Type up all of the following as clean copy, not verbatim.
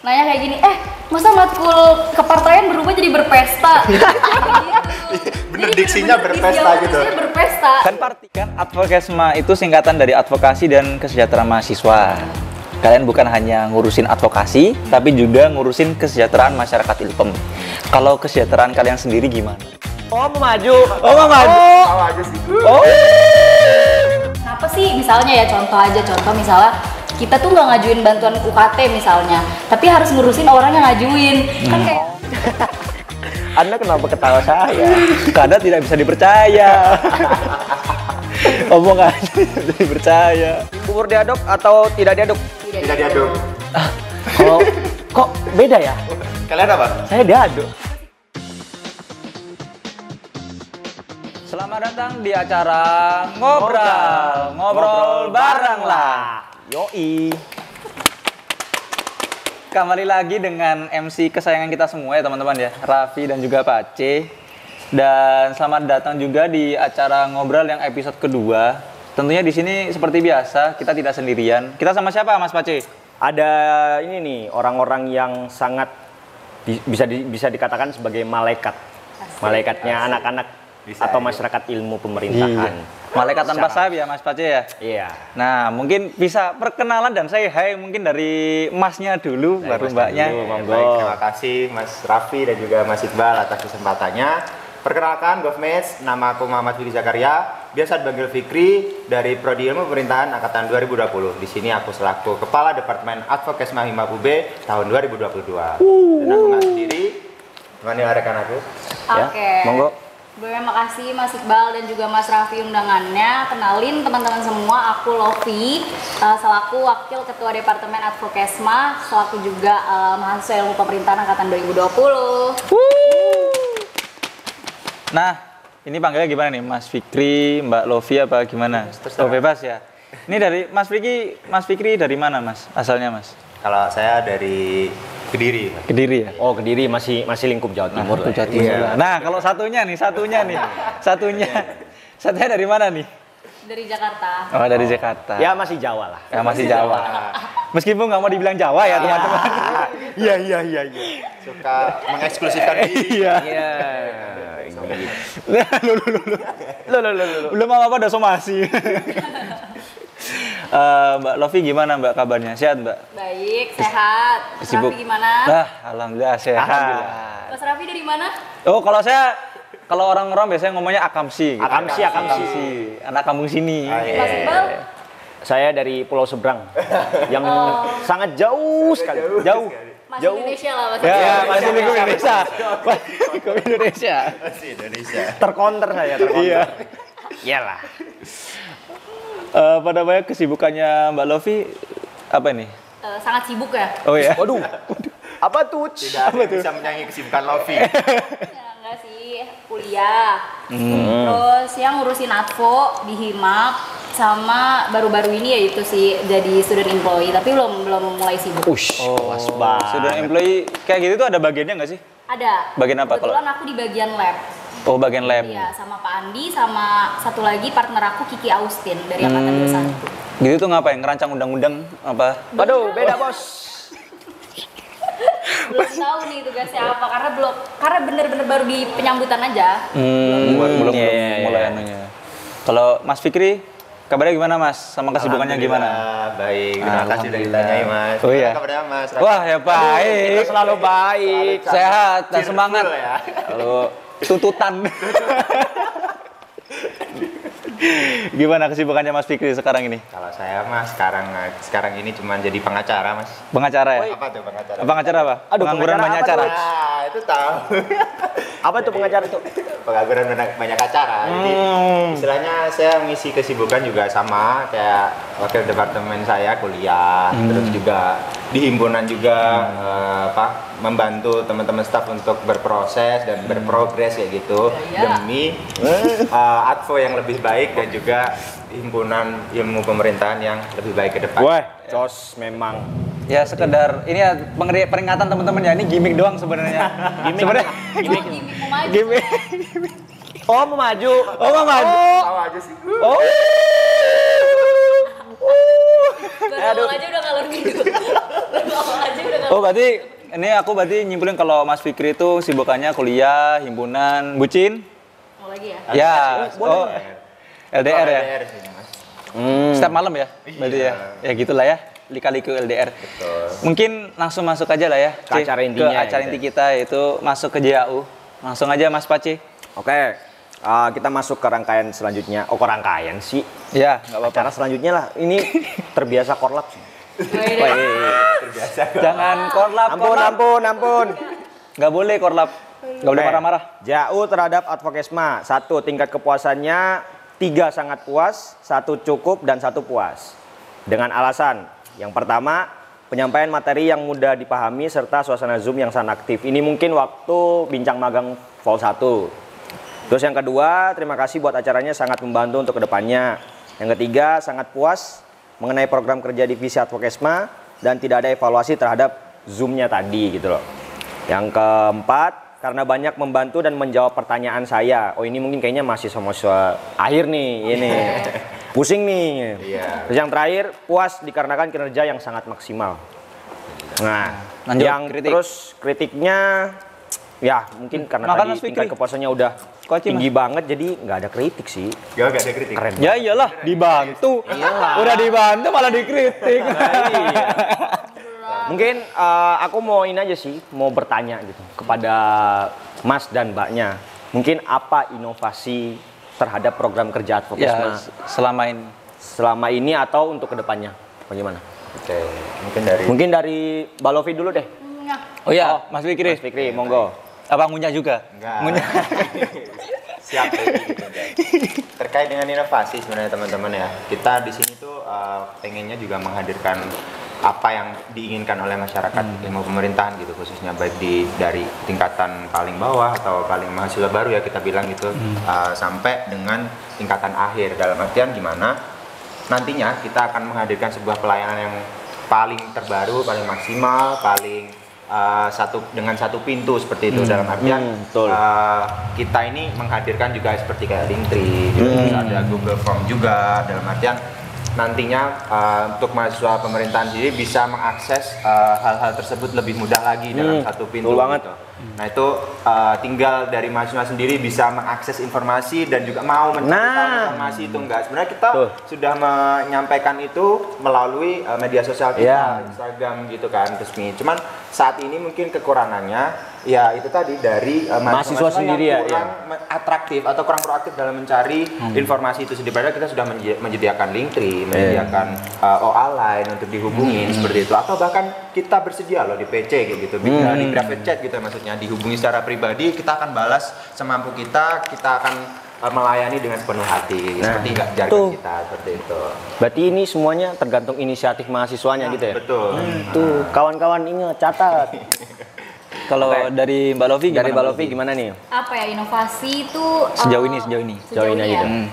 nanya kayak gini, masa matkul kepartaian berubah jadi berpesta? Bener, diksinya berpesta gitu. Berpesta. Kan Advokesma itu singkatan dari advokasi dan kesejahteraan mahasiswa. Kalian bukan hanya ngurusin advokasi, tapi juga ngurusin kesejahteraan masyarakat Ilpem. Kalau kesejahteraan kalian sendiri gimana? Oh, mau maju. Oh, mau maju. Tahu aja sih. Oh. Kenapa sih? Misalnya ya contoh misalnya kita tuh nggak ngajuin bantuan UKT misalnya, tapi harus ngurusin orang yang ngajuin. Kan kayak Anda kenapa ketawa saya? Karena tidak bisa dipercaya. Omongannya tidak bisa dipercaya. Bubur diaduk atau tidak diaduk? Tidak diaduk. Kalau kok beda ya? Kalian apa? Saya diaduk. Selamat datang di acara Ngobrol bareng lah. Yoi. Kembali lagi dengan MC kesayangan kita semua ya teman-teman ya, Raffi dan juga Pak C. Dan selamat datang juga di acara Ngobrol yang episode kedua. Tentunya di sini seperti biasa kita tidak sendirian. Kita sama siapa Mas Pak C? Ada ini nih orang-orang yang sangat bisa dikatakan sebagai malaikat. Malaikatnya anak-anak atau masyarakat ilmu pemerintahan. Iya. Malaikat tanpa sayap ya Mas Pace ya? Iya. Nah mungkin bisa perkenalan dan saya mungkin dari Masnya dulu, baru Mbaknya. Baik, terima kasih Mas Raffi dan juga Mas Iqbal atas kesempatannya. Perkenalkan Govmates, nama aku Muhammad Fikri Zakaria, biasa dipanggil Fikri dari Prodi Ilmu Pemerintahan Angkatan 2020. Di sini aku selaku Kepala Departemen Advokesma Hima UB tahun 2022. Dan aku nggak sendiri, temani rekan aku. Oke. Ya, monggo. Terima kasih Mas Iqbal dan juga Mas Raffi undangannya. Kenalin teman-teman semua, aku Lofi, selaku Wakil Ketua Departemen Advokesma, selaku juga mahasiswa Ilmu Pemerintahan Angkatan 2020. Nah, ini panggilnya gimana nih? Mas Fikri, Mbak Lofi apa gimana? Terserah. Oh bebas ya? Ini dari Mas Fikri dari mana Mas? Asalnya Mas? Kalau saya dari Kediri. Mas. Kediri ya? Oh, Kediri masih lingkup Jawa Timur. Nah, lah ya. Jawa Timur lah. Nah, kalau satunya dari mana nih? Dari Jakarta. Oh, dari Jakarta. Ya masih Jawa lah. Ya masih Jawa. Meskipun nggak mau dibilang Jawa ya teman-teman. Iya. Suka mengeksklusifkan diri. Iya. Iya. Belum apa-apa udah somasi. Mbak Lofi gimana Mbak kabarnya? Sehat Mbak? Baik, sehat. Mas Sibuk. Raffi gimana? Alhamdulillah sehat. Mas Raffi dari mana? Oh kalau orang-orang biasanya ngomongnya akamsi. Gitu. Akamsi. Anak kampung sini. Mas Iqbal? Saya dari Pulau Seberang yang sangat jauh sekali. Jauh. Masih Indonesia lah Mas. Ya, masih di Indonesia. Masih Indonesia. Terkonter saya, Iya. Iyalah. Pada banyak kesibukannya Mbak Lofi apa nih? Sangat sibuk ya? Oh ya. Waduh. Apa tuh? Tidak ada yang bisa menyanyi kesibukan Lofi. Ya, enggak sih, kuliah. Terus yang ngurusin advo di Himap sama baru-baru ini ya itu sih jadi student employee tapi belum mulai sibuk. Was banget. Student employee kayak gitu tuh ada bagiannya nggak sih? Ada. Bagian apa kalau? Kebetulan aku di bagian lab. Oh, bagian lab. Iya, sama Pak Andi sama satu lagi partner aku Kiki Austin dari Angkatan 21. Gitu tuh ngapain? Ngerancang undang-undang apa? Waduh, beda bos. Belum tahu nih tugasnya apa karena bener-bener baru di penyambutan aja. Belum Iya. mulai anunya. Kalau Mas Fikri, kabarnya gimana Mas? Sama kesibukannya gimana? Baik, terima kasih sudah ditanyai Mas. Oh iya. Gimana kabarnya Mas? Wah, ya baik. Kita selalu baik. Sehat dan Cheerful semangat. ya. Kalau tuntutan. Gimana kesibukannya Mas Fikri sekarang ini? Kalau saya Mas sekarang ini cuma jadi pengacara Mas. Pengacara ya? Apa tuh pengacara? Pengacara apa? Aduh, Pengangguran pengacara banyak apa acara. tuh? Nah, itu tahu. Apa itu pengacara itu? Pengangguran banyak acara. Jadi istilahnya saya mengisi kesibukan juga sama kayak wakil departemen saya kuliah, terus juga di himpunan juga membantu teman-teman staf untuk berproses dan berprogres kayak gitu demi advo yang lebih baik dan juga himpunan ilmu pemerintahan yang lebih baik ke depan. Wah, jos memang. Ya sekedar ini ya peringatan teman-teman ya, ini gimmick doang sebenarnya. Sebenarnya Gimik mau maju. gimmick. Oh, mau maju. Oh, mau maju. Tahu aja sih. Oh. Baru awal aja udah ngalor gitu. Baru awal aja udah ngalor. Oh berarti ini aku nyimpulin kalau Mas Fikri itu sibukannya kuliah, himpunan, bucin? Mau lagi ya? Ya, Boleh. LDR ya? LDR sih, Mas. Setiap malam ya? Berarti ya? Ya gitulah ya, lika-liku LDR. Betul. Mungkin langsung masuk aja lah ya. Ke acara intinya Ke acara ya, inti kita itu masuk ke JAU. Langsung aja Mas Pace. Oke, kita masuk ke rangkaian selanjutnya. Oh, ke rangkaian sih. Ya, nggak apa-apa. Acara selanjutnya lah. Ini terbiasa korlap sih. Terbiasa. Jangan korlap, Ampun. Nggak boleh korlap. Nggak boleh Oke. marah-marah. JAU terhadap Advokesma. 1. Tingkat kepuasannya 3 sangat puas, 1 cukup, dan 1 puas. Dengan alasan, yang pertama, penyampaian materi yang mudah dipahami serta suasana Zoom yang sangat aktif. Ini mungkin waktu bincang magang Vol 1. Terus yang kedua, terima kasih buat acaranya sangat membantu untuk kedepannya. Yang ketiga, sangat puas mengenai program kerja divisi Advokesma dan tidak ada evaluasi terhadap Zoom-nya tadi gitu loh. Yang keempat, karena banyak membantu dan menjawab pertanyaan saya. Oh ini mungkin kayaknya mahasiswa akhir nih ini. Pusing nih. Iya. Terus yang terakhir, puas dikarenakan kinerja yang sangat maksimal. Nah, Lanjut, yang kritik. terus kritiknya ya mungkin karena Makan, tadi Mas Fikri. tingkat kepuasannya udah Kok, Ci, tinggi banget jadi nggak ada kritik sih. Gak ada kritik. Keren. Ya iyalah, dibantu. Udah dibantu malah dikritik. Mungkin aku mau ini aja sih, mau bertanya gitu kepada Mas dan Mbaknya. Mungkin apa inovasi terhadap program kerja Advokesma Ya, selama ini. selama ini atau untuk kedepannya? Bagaimana? Oke, Mungkin dari Mbak Lofi dulu deh. Oh ya, Mas Fikri. Mas Fikri, monggo. Apa ngunyah juga? Enggak. Ngunyah. Siap. Terkait dengan inovasi sebenarnya teman-teman ya, kita di sini tuh pengennya juga menghadirkan apa yang diinginkan oleh masyarakat ilmu pemerintahan gitu, khususnya baik dari tingkatan paling bawah atau paling mahasiswa baru ya kita bilang gitu, sampai dengan tingkatan akhir. Dalam artian gimana nantinya kita akan menghadirkan sebuah pelayanan yang paling terbaru, paling maksimal, paling dengan satu pintu seperti itu. Dalam artian betul. kita ini menghadirkan juga seperti kayak Linktree, terus ada Google Form juga. Dalam artian nantinya untuk mahasiswa pemerintahan sendiri bisa mengakses hal-hal tersebut lebih mudah lagi dalam satu pintu. Betul banget. Gitu. Nah itu tinggal dari mahasiswa sendiri bisa mengakses informasi dan juga mau mencari tahu informasi itu enggak. Sebenarnya kita sudah menyampaikan itu melalui media sosial kita, Instagram gitu kan resmi. Cuman saat ini mungkin kekurangannya ya itu tadi dari Mahasiswa sendiri yang ya, kurang atraktif atau kurang proaktif dalam mencari informasi itu sendiri. Padahal kita sudah menyediakan Linktree, menyediakan OA line untuk dihubungin seperti itu, atau bahkan kita bersedia loh di PC kayak gitu, di private chat gitu maksudnya, dihubungi secara pribadi, kita akan balas semampu kita akan melayani dengan sepenuh hati, seperti jargon kita seperti itu. Berarti ini semuanya tergantung inisiatif mahasiswanya gitu ya? Betul. Tuh, kawan-kawan ingat, catat. Kalau dari Mbak Lofi gimana? Dari Mbak Lofi gimana nih? Apa ya, inovasi itu Sejauh ini. Jauh ini aja ya. deh.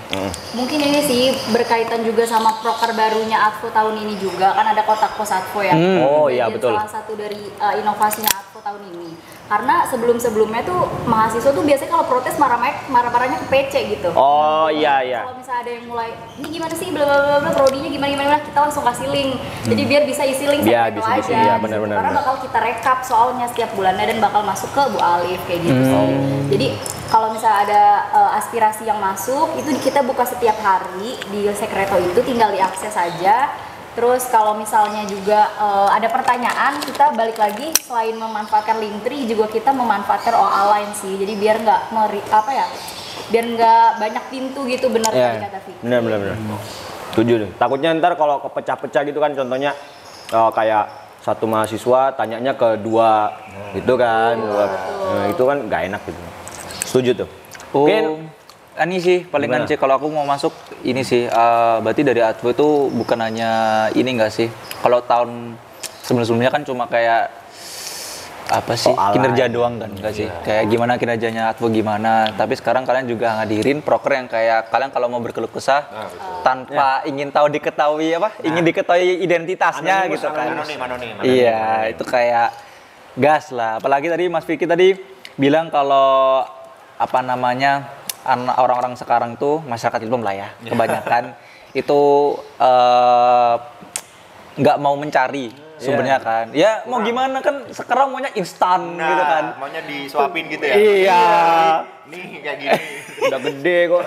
Mungkin ini sih berkaitan juga sama proker barunya Advo tahun ini juga, kan ada kotak pos Advo ya. Oh Jadi iya, betul. Salah satu dari inovasinya Advo tahun ini. Karena sebelumnya tuh mahasiswa tuh biasanya kalau protes marah-marahnya ke PC gitu. Oh iya. Kalau misalnya ada yang mulai, ini gimana sih, bla bla bla, prodinya gimana, kita langsung kasih link. Jadi biar bisa isi link Iya, itu bisa aja. isi, iya, benar. Karena bakal kita rekap soalnya setiap bulannya dan bakal masuk ke Bu Alif kayak gitu sih. Jadi kalau misalnya ada aspirasi yang masuk, itu kita buka setiap hari di Sekreto itu, tinggal diakses aja. Terus kalau misalnya juga ada pertanyaan, kita balik lagi selain memanfaatkan Linktree juga kita memanfaatkan OA line sih. Jadi biar nggak biar nggak banyak pintu gitu, benar tadi kata Vicky. Benar. Setuju deh. Takutnya ntar kalau kepecah-pecah gitu kan, contohnya kayak satu mahasiswa tanyanya ke dua gitu kan. Nah, itu kan nggak enak gitu. Setuju tuh. Mungkin Ini sih palingan Gimana? sih kalau aku mau masuk ini sih, berarti dari Advo itu bukan hanya ini enggak sih? Kalau tahun sebelumnya kan cuma kayak apa sih, kinerja doang kan, enggak sih? Kayak gimana kinerjanya Advo gimana. Tapi sekarang kalian juga ngadirin proker yang kayak kalian kalau mau berkeluh kesah tanpa ingin diketahui ingin diketahui identitasnya gitu kan. Anonim. Iya, itu kayak gas lah. Apalagi tadi Mas Vicky tadi bilang kalau apa namanya, orang-orang sekarang tuh masyarakat ilmu lah ya, kebanyakan itu nggak mau mencari sumbernya kan. Ya mau gimana kan sekarang maunya instan gitu kan. Maunya disuapin gitu ya. Iya. Nih kayak gini. Udah gede kok.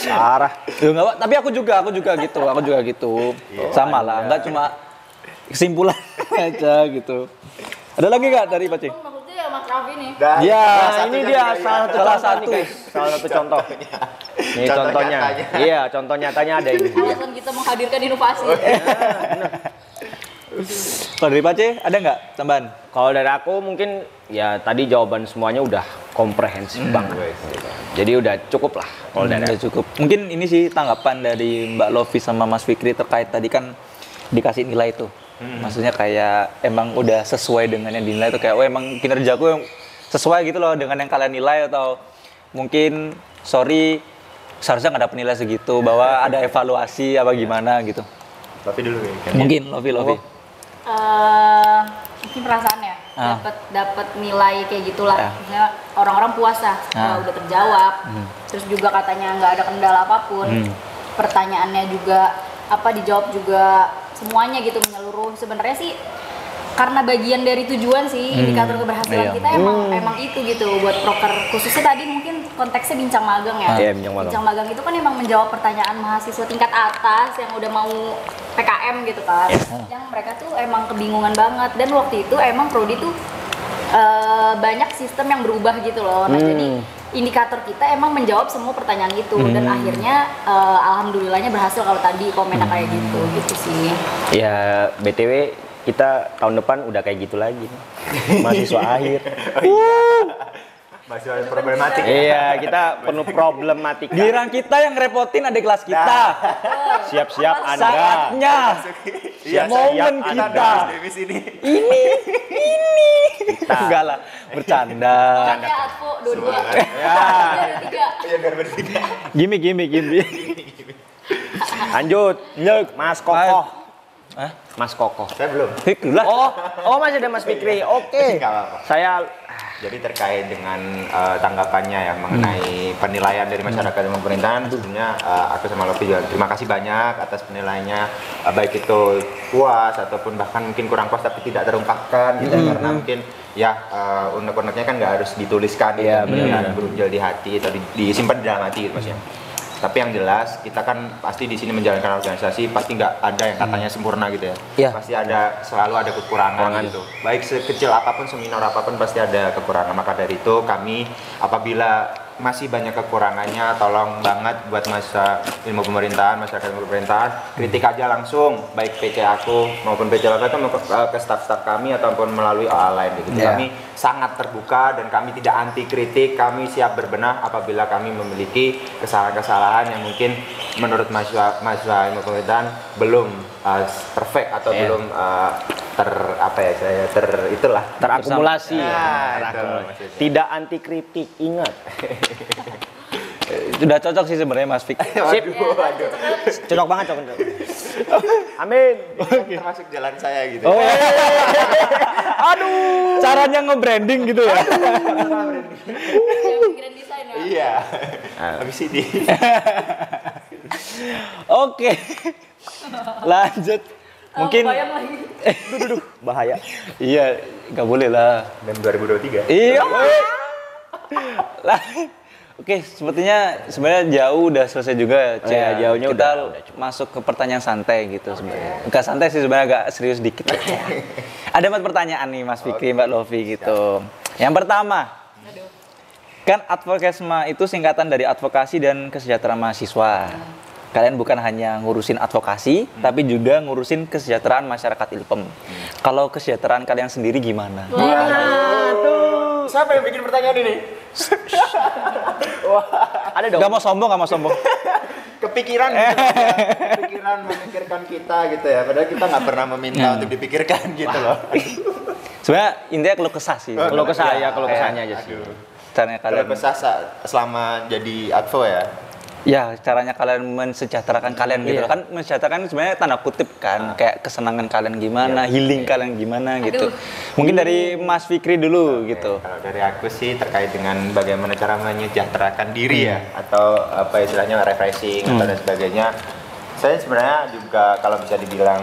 Parah. Loh, nggak, tapi aku juga gitu. Sama lah, nggak cuma kesimpulan aja gitu. Ada lagi nggak dari Pace? Maksudnya ya Mas Raffi nih. Ya, ini dia salah satu contoh. Ini contohnya. Iya, contoh nyatanya ada ini. Alasan kita menghadirkan inovasi. Kalau dari Pace ada nggak tambahan? Kalau dari aku mungkin ya tadi jawaban semuanya udah komprehensif banget. Jadi udah cukup lah kalau dari Udah cukup. Mungkin ini sih tanggapan dari Mbak Lofi sama Mas Fikri terkait tadi kan dikasih nilai tuh. Maksudnya kayak emang udah sesuai dengan yang dinilai tuh kayak emang kinerjaku yang sesuai gitu loh dengan yang kalian nilai atau mungkin sorry seharusnya nggak dapet nilai segitu bahwa ada evaluasi apa gimana gitu. Lofi dulu ya. Mungkin Lofi. Mungkin perasaan ya, dapat nilai kayak gitulah. Misalnya orang-orang puas lah, udah terjawab. Terus juga katanya nggak ada kendala apapun. Pertanyaannya juga dijawab juga semuanya gitu menyeluruh. Sebenarnya sih karena bagian dari tujuan sih indikator keberhasilan kita emang itu gitu buat proker, khususnya tadi mungkin konteksnya bincang magang ya. Iya, bincang magang itu kan emang menjawab pertanyaan mahasiswa tingkat atas yang udah mau PKM gitu kan. Yang mereka tuh emang kebingungan banget dan waktu itu emang prodi tuh banyak sistem yang berubah gitu loh. Nah, jadi indikator kita emang menjawab semua pertanyaan itu dan akhirnya alhamdulillahnya berhasil kalau tadi komennya kayak gitu sih. Ya BTW kita tahun depan udah kayak gitu lagi. Mahasiswa akhir. Mahasiswa problematik. Iya, kita penuh problematika. Giliran kita yang repotin adik kelas kita. Siap-siap Anda. Saatnya. Momen kita. Ini. Enggak lah, bercanda. Ada Advo dua-dua. Ya. Iya biar bertiga. Gimik. Lanjut. Mas Kokoh. Hah? Mas Kokoh. Saya belum. Lah. Oh masih ada Mas Fikri. Oke. Nggak apa-apa. Saya Jadi terkait dengan tanggapannya yang mengenai penilaian dari masyarakat dan pemerintahan, sebetulnya aku sama Lofi juga terima kasih banyak atas penilaiannya, baik itu puas ataupun bahkan mungkin kurang puas tapi tidak terungkapkan gitu karena mungkin ya unek-uneknya kan nggak harus dituliskan gitu, berujar di hati atau disimpan di dalam hati gitu maksudnya. Tapi yang jelas kita kan pasti di sini menjalankan organisasi pasti nggak ada yang katanya sempurna gitu ya. Iya. Pasti selalu ada kekurangan gitu. Baik sekecil apapun, seminor apapun pasti ada kekurangan. Maka dari itu kami apabila masih banyak kekurangannya, tolong banget buat masa ilmu pemerintahan, masyarakat ilmu pemerintahan, kritik aja langsung, baik PC aku maupun PC Lofi itu ke staff-staff kami ataupun melalui OA lain gitu. Kami sangat terbuka dan kami tidak anti kritik, kami siap berbenah apabila kami memiliki kesalahan-kesalahan yang mungkin menurut mahasiswa ilmu pemerintahan belum perfect atau belum terakumulasi. Terakumulasi. Tidak anti kritik, ingat. Sudah cocok sih sebenarnya Mas Fik. Waduh. Cocok banget, cocok. Amin. Termasuk jalan saya gitu. Oh, aduh. Caranya nge-branding gitu ya. Yang pikiran desain ya. Iya. Habis ini. Oke. Lanjut. Mungkin Bayang lagi. Duh, bahaya. iya, nggak boleh lah. Dan 2023. Iya. Lah. Oke, sepertinya sebenarnya jauh udah selesai juga. Ya, jauhnya kita udah masuk ke pertanyaan santai gitu sebenarnya. Enggak santai sih sebenarnya, agak serius dikit. Ada 4 pertanyaan nih Mas Fikri, Mbak Lofi gitu. Yang pertama, kan Advokesma itu singkatan dari advokasi dan kesejahteraan mahasiswa. Kalian bukan hanya ngurusin advokasi, tapi juga ngurusin kesejahteraan masyarakat Ilpem. Kalau kesejahteraan kalian sendiri gimana? Tuh, siapa yang bikin pertanyaan ini? Ada dong. Gak mau sombong. Kepikiran gitu, kepikiran memikirkan kita gitu ya. Padahal kita nggak pernah meminta untuk dipikirkan gitu loh. Sebenarnya intinya keluh kesah sih. Kalau ke saya, kalau kesahnya aja sih. Caranya Kalau kalian, besar selama jadi advo ya. ya caranya kalian mensejahterakan kalian gitu. Iya. Kan mensejahterakan sebenarnya tanda kutip kan. Kayak kesenangan kalian gimana, healing kalian gimana gitu. Mungkin dari Mas Fikri dulu gitu. Kalau dari aku sih terkait dengan bagaimana cara menyejahterakan diri ya, atau apa istilahnya refreshing atau dan sebagainya. Saya sebenarnya juga kalau bisa dibilang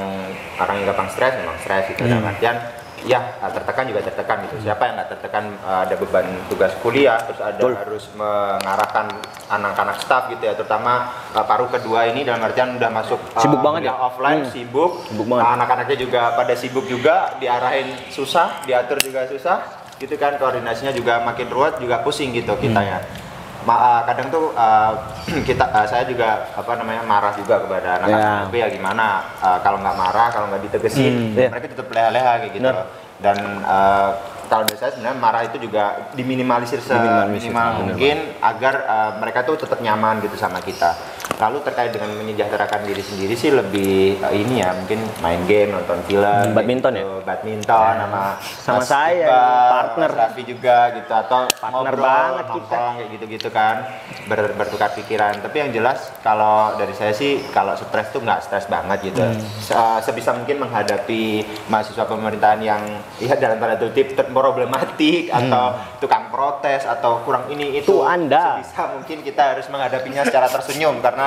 orang yang gampang stres, memang stres gitu. Dalam artian, ya tertekan juga tertekan gitu. Siapa yang nggak tertekan, ada beban tugas kuliah, terus ada harus mengarahkan anak-anak staff gitu ya. Terutama paruh kedua ini dalam artian udah masuk Sibuk banget kuliah offline, sibuk banget. Anak-anaknya juga pada sibuk juga, diarahin susah, diatur juga susah gitu kan. Koordinasinya juga makin ruwet, juga pusing gitu kita ya. Kadang tuh saya juga marah juga kepada anak-anak, tapi ya gimana, kalau nggak marah, kalau nggak ditegesin, mereka tetap leha-leha kayak gitu. Dan kalau dari saya sebenarnya marah itu juga diminimalisir seminimal mungkin agar mereka tuh tetap nyaman gitu sama kita. Lalu terkait dengan menyejahterakan diri sendiri sih lebih ini ya, mungkin main game, nonton film, badminton gitu. Badminton sama Mas saya partner Mas Raffi juga gitu, atau partner ngobrol, banget kita kayak gitu-gitu kan, bertukar pikiran. Tapi yang jelas kalau dari saya sih kalau stres tuh nggak stres banget gitu. Sebisa mungkin menghadapi mahasiswa pemerintahan yang ya dalam tanda kutip problematik atau tukang protes atau kurang ini itu Anda. Sebisa mungkin kita harus menghadapinya secara tersenyum karena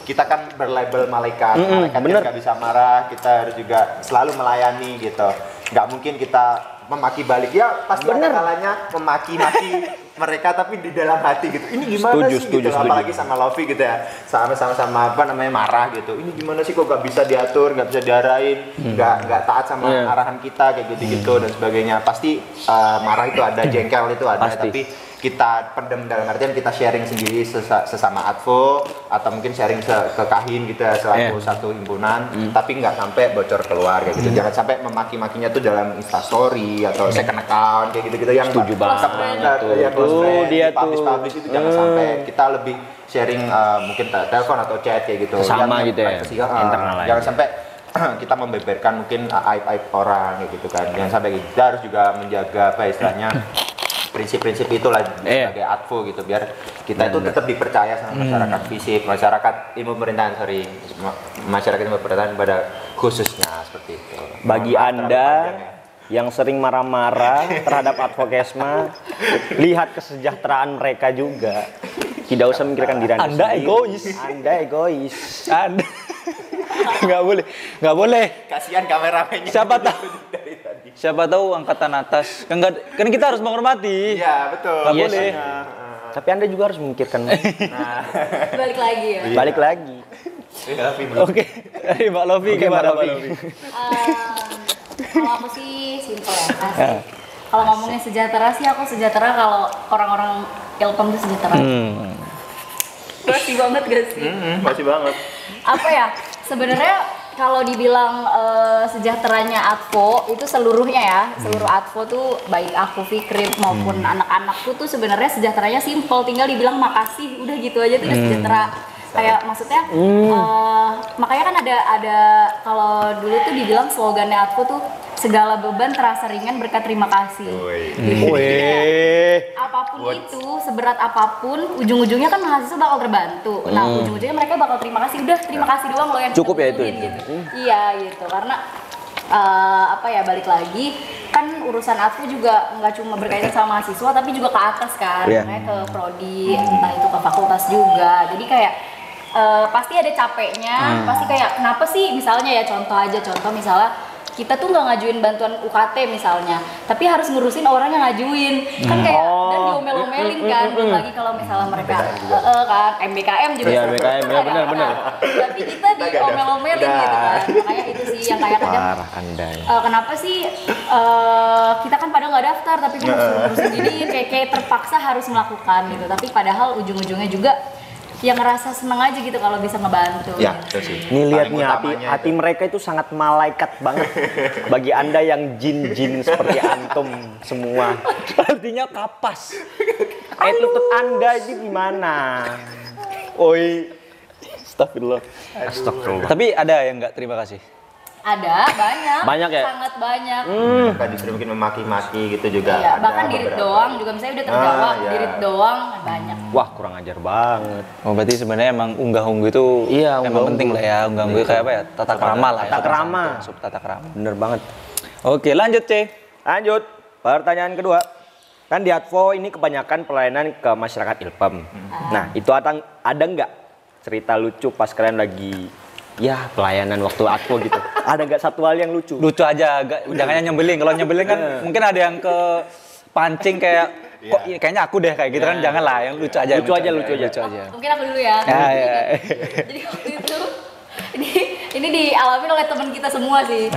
kita kan berlabel malaikat, malaikat yang nggak bisa marah, kita harus juga selalu melayani gitu. Nggak mungkin kita memaki balik, ya pasti ada kalanya memaki-maki mereka tapi di dalam hati gitu. Ini gimana sih gitu, apalagi sama Lofi gitu ya, sama-sama marah gitu. Ini gimana sih kok nggak bisa diatur, nggak bisa diarahin, nggak taat sama arahan kita kayak gitu-gitu dan sebagainya. Pasti marah itu ada, jengkel itu ada, tapi kita pendem dalam artian kita sharing sendiri sesama advo atau mungkin sharing ke Kahim gitu ya, selaku satu himpunan, tapi nggak sampai bocor keluar kayak gitu. Jangan sampai memaki-makinya tuh dalam Instastory atau second account kayak gitu-gitu yang setuju banget dia publish itu jangan sampai. Kita lebih sharing mungkin telepon atau chat kayak gitu sama gitu ya, internal aja. Jangan sampai kita membeberkan mungkin aib-aib orang kayak gitu kan. Jangan sampai kita harus juga menjaga apa istilahnya prinsip-prinsip itulah sebagai advo gitu, biar kita itu tetap dipercaya sama masyarakat fisik, masyarakat ilmu pemerintahan, masyarakat ilmu pemerintahan pada khususnya seperti itu. Bagi Anda yang sering marah-marah terhadap Advokesma, lihat kesejahteraan mereka juga. Tidak usah memikirkan diri Anda egois. Anda egois. Anda nggak boleh. Kasihan kameramennya. Siapa tahu angkatan atas. Kan kita harus menghormati. Iya, betul. Nggak boleh. Tapi Anda juga harus memikirkan. Balik lagi ya. Balik lagi. Oke. Dari Mbak Lofi gimana Mbak Lofi? Kalau aku sih simple ya, asik. Kalau ngomongin sejahtera sih, aku sejahtera kalau orang-orang Ilkom itu sejahtera. Masih banget gak sih? Masih banget. Apa ya? Sebenarnya kalau dibilang sejahteranya Advo itu seluruhnya ya, seluruh Advo tuh baik aku, Fikri maupun anak-anakku tuh sebenarnya sejahteranya simple, tinggal dibilang makasih, udah gitu aja tuh udah sejahtera. Kayak maksudnya makanya kan ada kalau dulu tuh dibilang slogannya Advo tuh segala beban terasa ringan berkat terima kasih. Gitu. Apapun itu, seberat apapun, ujung-ujungnya kan mahasiswa bakal terbantu. Nah, ujung-ujungnya mereka bakal terima kasih. Udah terima kasih doang loh yang cukup ya itu. Gitu. Iya gitu, karena balik lagi kan urusan Advo juga nggak cuma berkaitan sama mahasiswa tapi juga ke atas kan, kayak ke prodi, entah itu ke fakultas juga. Jadi kayak pasti ada capeknya, pasti kayak kenapa sih misalnya ya contoh misalnya kita tuh nggak ngajuin bantuan UKT misalnya, tapi harus ngurusin orang yang ngajuin kan kayak dan diomel-omelin kan, belum lagi kalau misalnya mereka kan MBKM juga MBKM ya benar. Tapi kita diomel-omelin gitu kan, makanya itu sih yang kayak kadang kenapa sih kita kan pada nggak daftar tapi kan harus ngurusin gini, kayak terpaksa harus melakukan gitu, tapi padahal ujung-ujungnya juga yang ngerasa seneng aja gitu kalau bisa ngebantu. Ya, gitu. Itu sih. Nih lihat nih hati mereka itu sangat malaikat banget. Bagi Anda yang jin-jin seperti antum semua. Artinya kapas. Attitude Anda ini gimana? Oi. Astagfirullah. Tapi ada yang nggak terima kasih? Ada, Banyak ya? Sangat banyak. Kan justru mungkin memaki-maki gitu juga. Iya, ada bahkan dirit doang juga misalnya udah terjawab, dirit doang banyak. Wah, kurang ajar banget. Oh, berarti sebenarnya emang unggah-ungguh itu emang penting lah ya. Unggah-ungguh kayak apa ya? Tata krama lah ya. Tata krama. Sub tata krama. Bener banget. Oke, lanjut, C. Lanjut. Pertanyaan kedua. Kan di Advo ini kebanyakan pelayanan ke masyarakat Ilkom. Nah, itu ada nggak cerita lucu pas kalian lagi ya pelayanan waktu aku gitu. Ada nggak satu hal yang lucu? Lucu aja, jangan yang nyebelin. Kalau nyebelin kan mungkin ada yang ke pancing kayak kok kayaknya aku deh kayak gitu kan, jangan lah, yang lucu aja. Lucu aja. Mungkin aku dulu ya. Jadi waktu itu ini dialami oleh teman kita semua sih.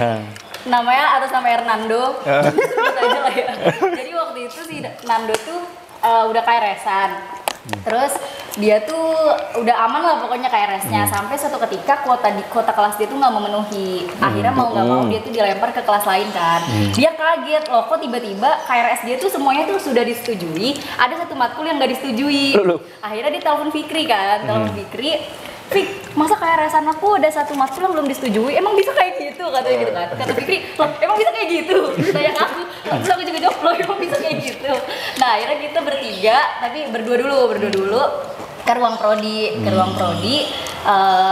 Namanya atas nama Hernando. Sebut aja lah ya. Jadi waktu itu si Nando tuh udah KRS-an. Terus dia tuh udah aman lah pokoknya KRS-nya, sampai suatu ketika kuota kelas dia tuh nggak memenuhi. Akhirnya mau nggak mau dia tuh dilempar ke kelas lain kan. Dia kaget loh, kok tiba-tiba KRS dia tuh semuanya tuh sudah disetujui, ada satu matkul yang nggak disetujui. Akhirnya dia telepon Fikri kan, Fik, masa KRS-an aku ada satu matkul yang belum disetujui, emang bisa kayak gitu, katanya gitu kan. Kata Fikri, loh emang bisa kayak gitu? Tanya aku, terus aku juga jawab, loh emang bisa kayak gitu. Nah akhirnya kita bertiga, tapi berdua dulu ke ruang prodi,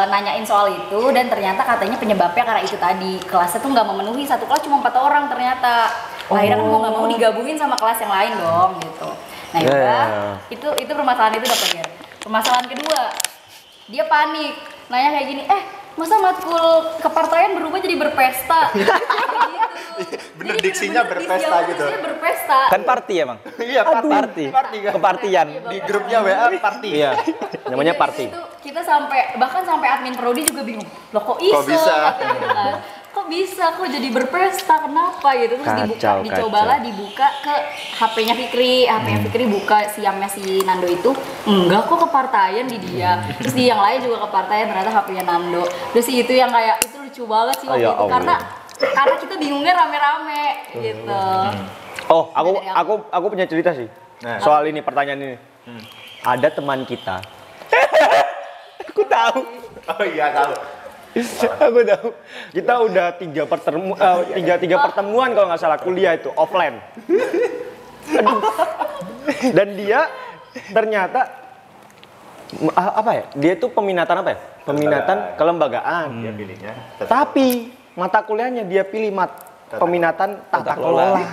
nanyain soal itu, dan ternyata katanya penyebabnya karena itu tadi, kelasnya tuh nggak memenuhi, satu kelas cuma 4 orang ternyata. Akhirnya kan mau nggak mau digabungin sama kelas yang lain dong gitu. Nah itu permasalahan itu udah clear. Permasalahan kedua, dia panik, nanya kayak gini, masa matkul kepartaian berubah jadi berpesta? Gitu. Bener, diksinya berpesta gitu. Berpesta. Kan party emang. Iya, party kan. Kepartian. Di grupnya WA party. Iya, namanya party. Itu kita bahkan sampai admin prodi juga bingung. Loh kok bisa? Gitu kan. Kok bisa? Kok jadi berpesta? Kenapa gitu? Terus dicobalah dibuka ke HP-nya Fikri. HP-nya Fikri buka siamnya si Nando itu. Enggak kok kepartaian di dia. Terus di yang lain juga kepartaian, ternyata HP-nya Nando. Terus itu yang kayak itu lucu banget sih waktu itu karena kita bingungnya rame-rame gitu. Oh, aku punya cerita sih. Soal ini, pertanyaan ini. Ada teman kita. Aku tahu. Oh iya tahu. Aku tahu. Kita udah tiga pertemuan kalau nggak salah kuliah itu offline. Dan dia ternyata apa ya? Dia tuh peminatan apa ya? Peminatan kelembagaan. Dia pilihnya. Tapi mata kuliahnya dia pilih peminatan tata kelola.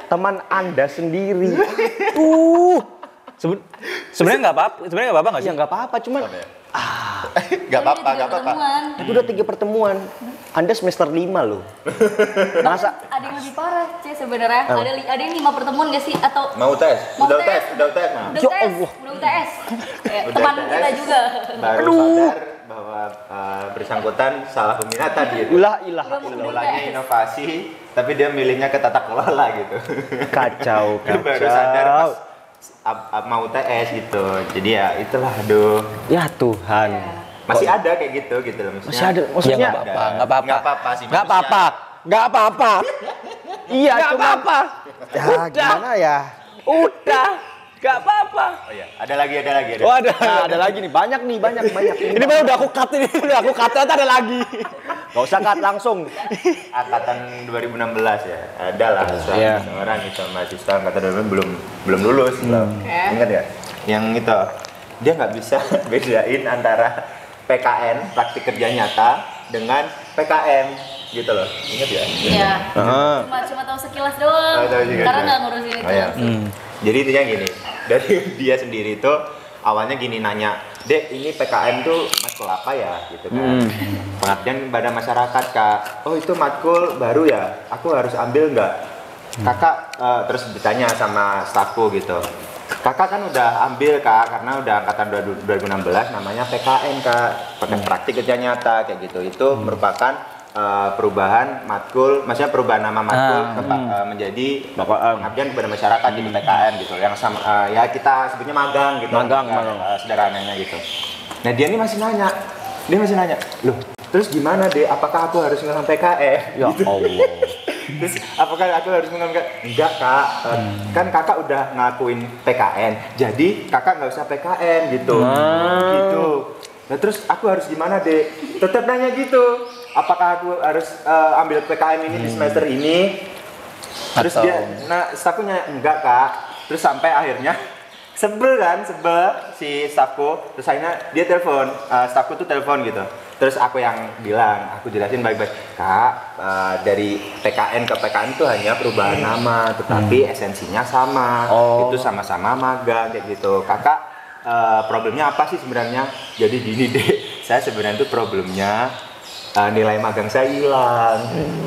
Teman Anda sendiri. Sebenarnya nggak apa-apa nggak sih? Ya nggak apa-apa, cuman Gak apa-apa. itu udah 3 pertemuan. Anda semester 5 loh. Masa ada yang lebih parah sih sebenarnya. Ada yang 5 pertemuan nggak sih atau Mau tes? Udah UTS. Udah UTS. Teman kita juga. Baru sadar bahwa bersangkutan salah peminatan gitu. Ulangnya inovasi, tapi dia milihnya ke tata kelola gitu. kacau. Baru sadar pas mau TS gitu. Jadi ya itulah, aduh. Ya Tuhan. Masih ada kayak gitu loh. Masih ada. Maksudnya nggak apa-apa sih. Nggak apa-apa. Iya, Nggak cuma apa-apa. ya gimana ya? Udah. Nggak apa-apa. Oh iya, ada lagi. Oh, ada. Nah, ada lagi nih, banyak. Ini baru udah aku cut ini. Ternyata ada lagi. Gak usah cut langsung. Angkatan 2016 ya. Ada lah orang itu mahasiswa angkatan 2016 belum lulus loh. Ingat ya? Yang itu dia nggak bisa bedain antara PKN praktik kerja nyata dengan PKM gitu loh. Ingat ya? Iya. Cuma tahu sekilas doang. Karena nggak ngurusin itu. Jadi intinya gini, dari dia sendiri itu awalnya gini nanya, Dek ini PKM tuh matkul apa ya gitu kan. Pengabdian pada masyarakat Kak. Oh itu matkul baru ya, aku harus ambil nggak? Kakak terus ditanya sama stafku gitu. Kakak kan udah ambil Kak, karena udah angkatan 2016 namanya PKN Kak, praktik kerja nyata kayak gitu. Itu merupakan perubahan matkul, maksudnya perubahan nama matkul menjadi pengabdian kepada masyarakat gitu PKN gitu, yang sama ya kita sebutnya magang gitu, sederhananya gitu. Nah dia ini masih nanya, loh terus gimana deh, apakah aku harus ngulang PKN? Ya gitu. Allah. Terus apakah aku harus ngulang enggak Kak, kan kakak udah ngakuin PKN, jadi kakak nggak usah PKN gitu. Gitu. Nah terus aku harus gimana deh? Tetap nanya gitu. Apakah aku harus ambil PKM ini di semester ini? Terus stafku nanya enggak Kak. Terus sampai akhirnya sebel si stafku. Terus akhirnya dia telepon, stafku tuh telepon gitu. Terus aku yang bilang, aku jelasin baik-baik, Kak, dari PKN ke PKN itu hanya perubahan nama, tetapi esensinya sama. Itu sama-sama magang kayak gitu. Kakak problemnya apa sih sebenarnya? Jadi gini deh, saya sebenarnya tuh problemnya nilai magang saya hilang.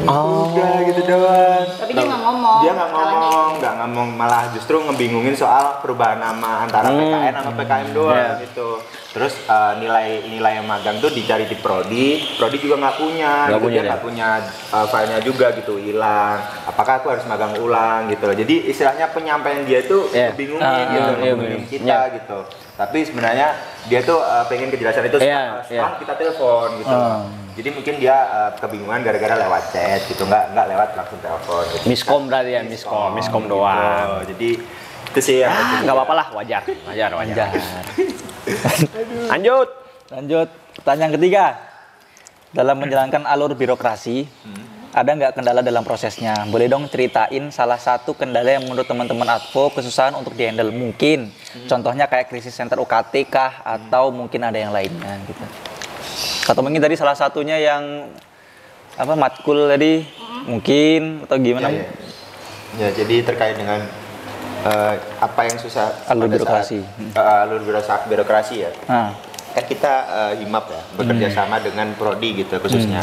Udah gitu doang. Tapi dia nggak ngomong. Dia nggak ngomong, malah justru ngebingungin soal perubahan nama antara PKN sama PKM doang gitu. Terus nilai magang tuh dicari di prodi juga nggak punya. Dia nggak punya filenya juga gitu, hilang. Apakah aku harus magang ulang gitu loh. Jadi istilahnya penyampaian dia tuh kebingungin gitu, kebingungin kita gitu. Tapi sebenarnya dia tuh pengen kejelasan itu setelah kita telepon gitu. Jadi mungkin dia kebingungan gara-gara lewat chat gitu, nggak lewat langsung telepon. Gitu. Miskom berarti ya, miskom doang. Gitu. Jadi itu sih ya. Nggak apa-apa lah, wajar. Lanjut. Pertanyaan ketiga. Dalam menjalankan alur birokrasi, ada nggak kendala dalam prosesnya? Boleh dong ceritain salah satu kendala yang menurut teman-teman Advo kesusahan untuk di-handle mungkin. Contohnya kayak krisis center UKT kah? Atau mungkin ada yang lainnya gitu. Atau mungkin tadi salah satunya yang matkul tadi mungkin atau gimana? Ya, jadi terkait dengan apa yang susah alur birokrasi. Alur birokrasi ya. Kan kita himap ya, bekerja sama dengan prodi gitu khususnya.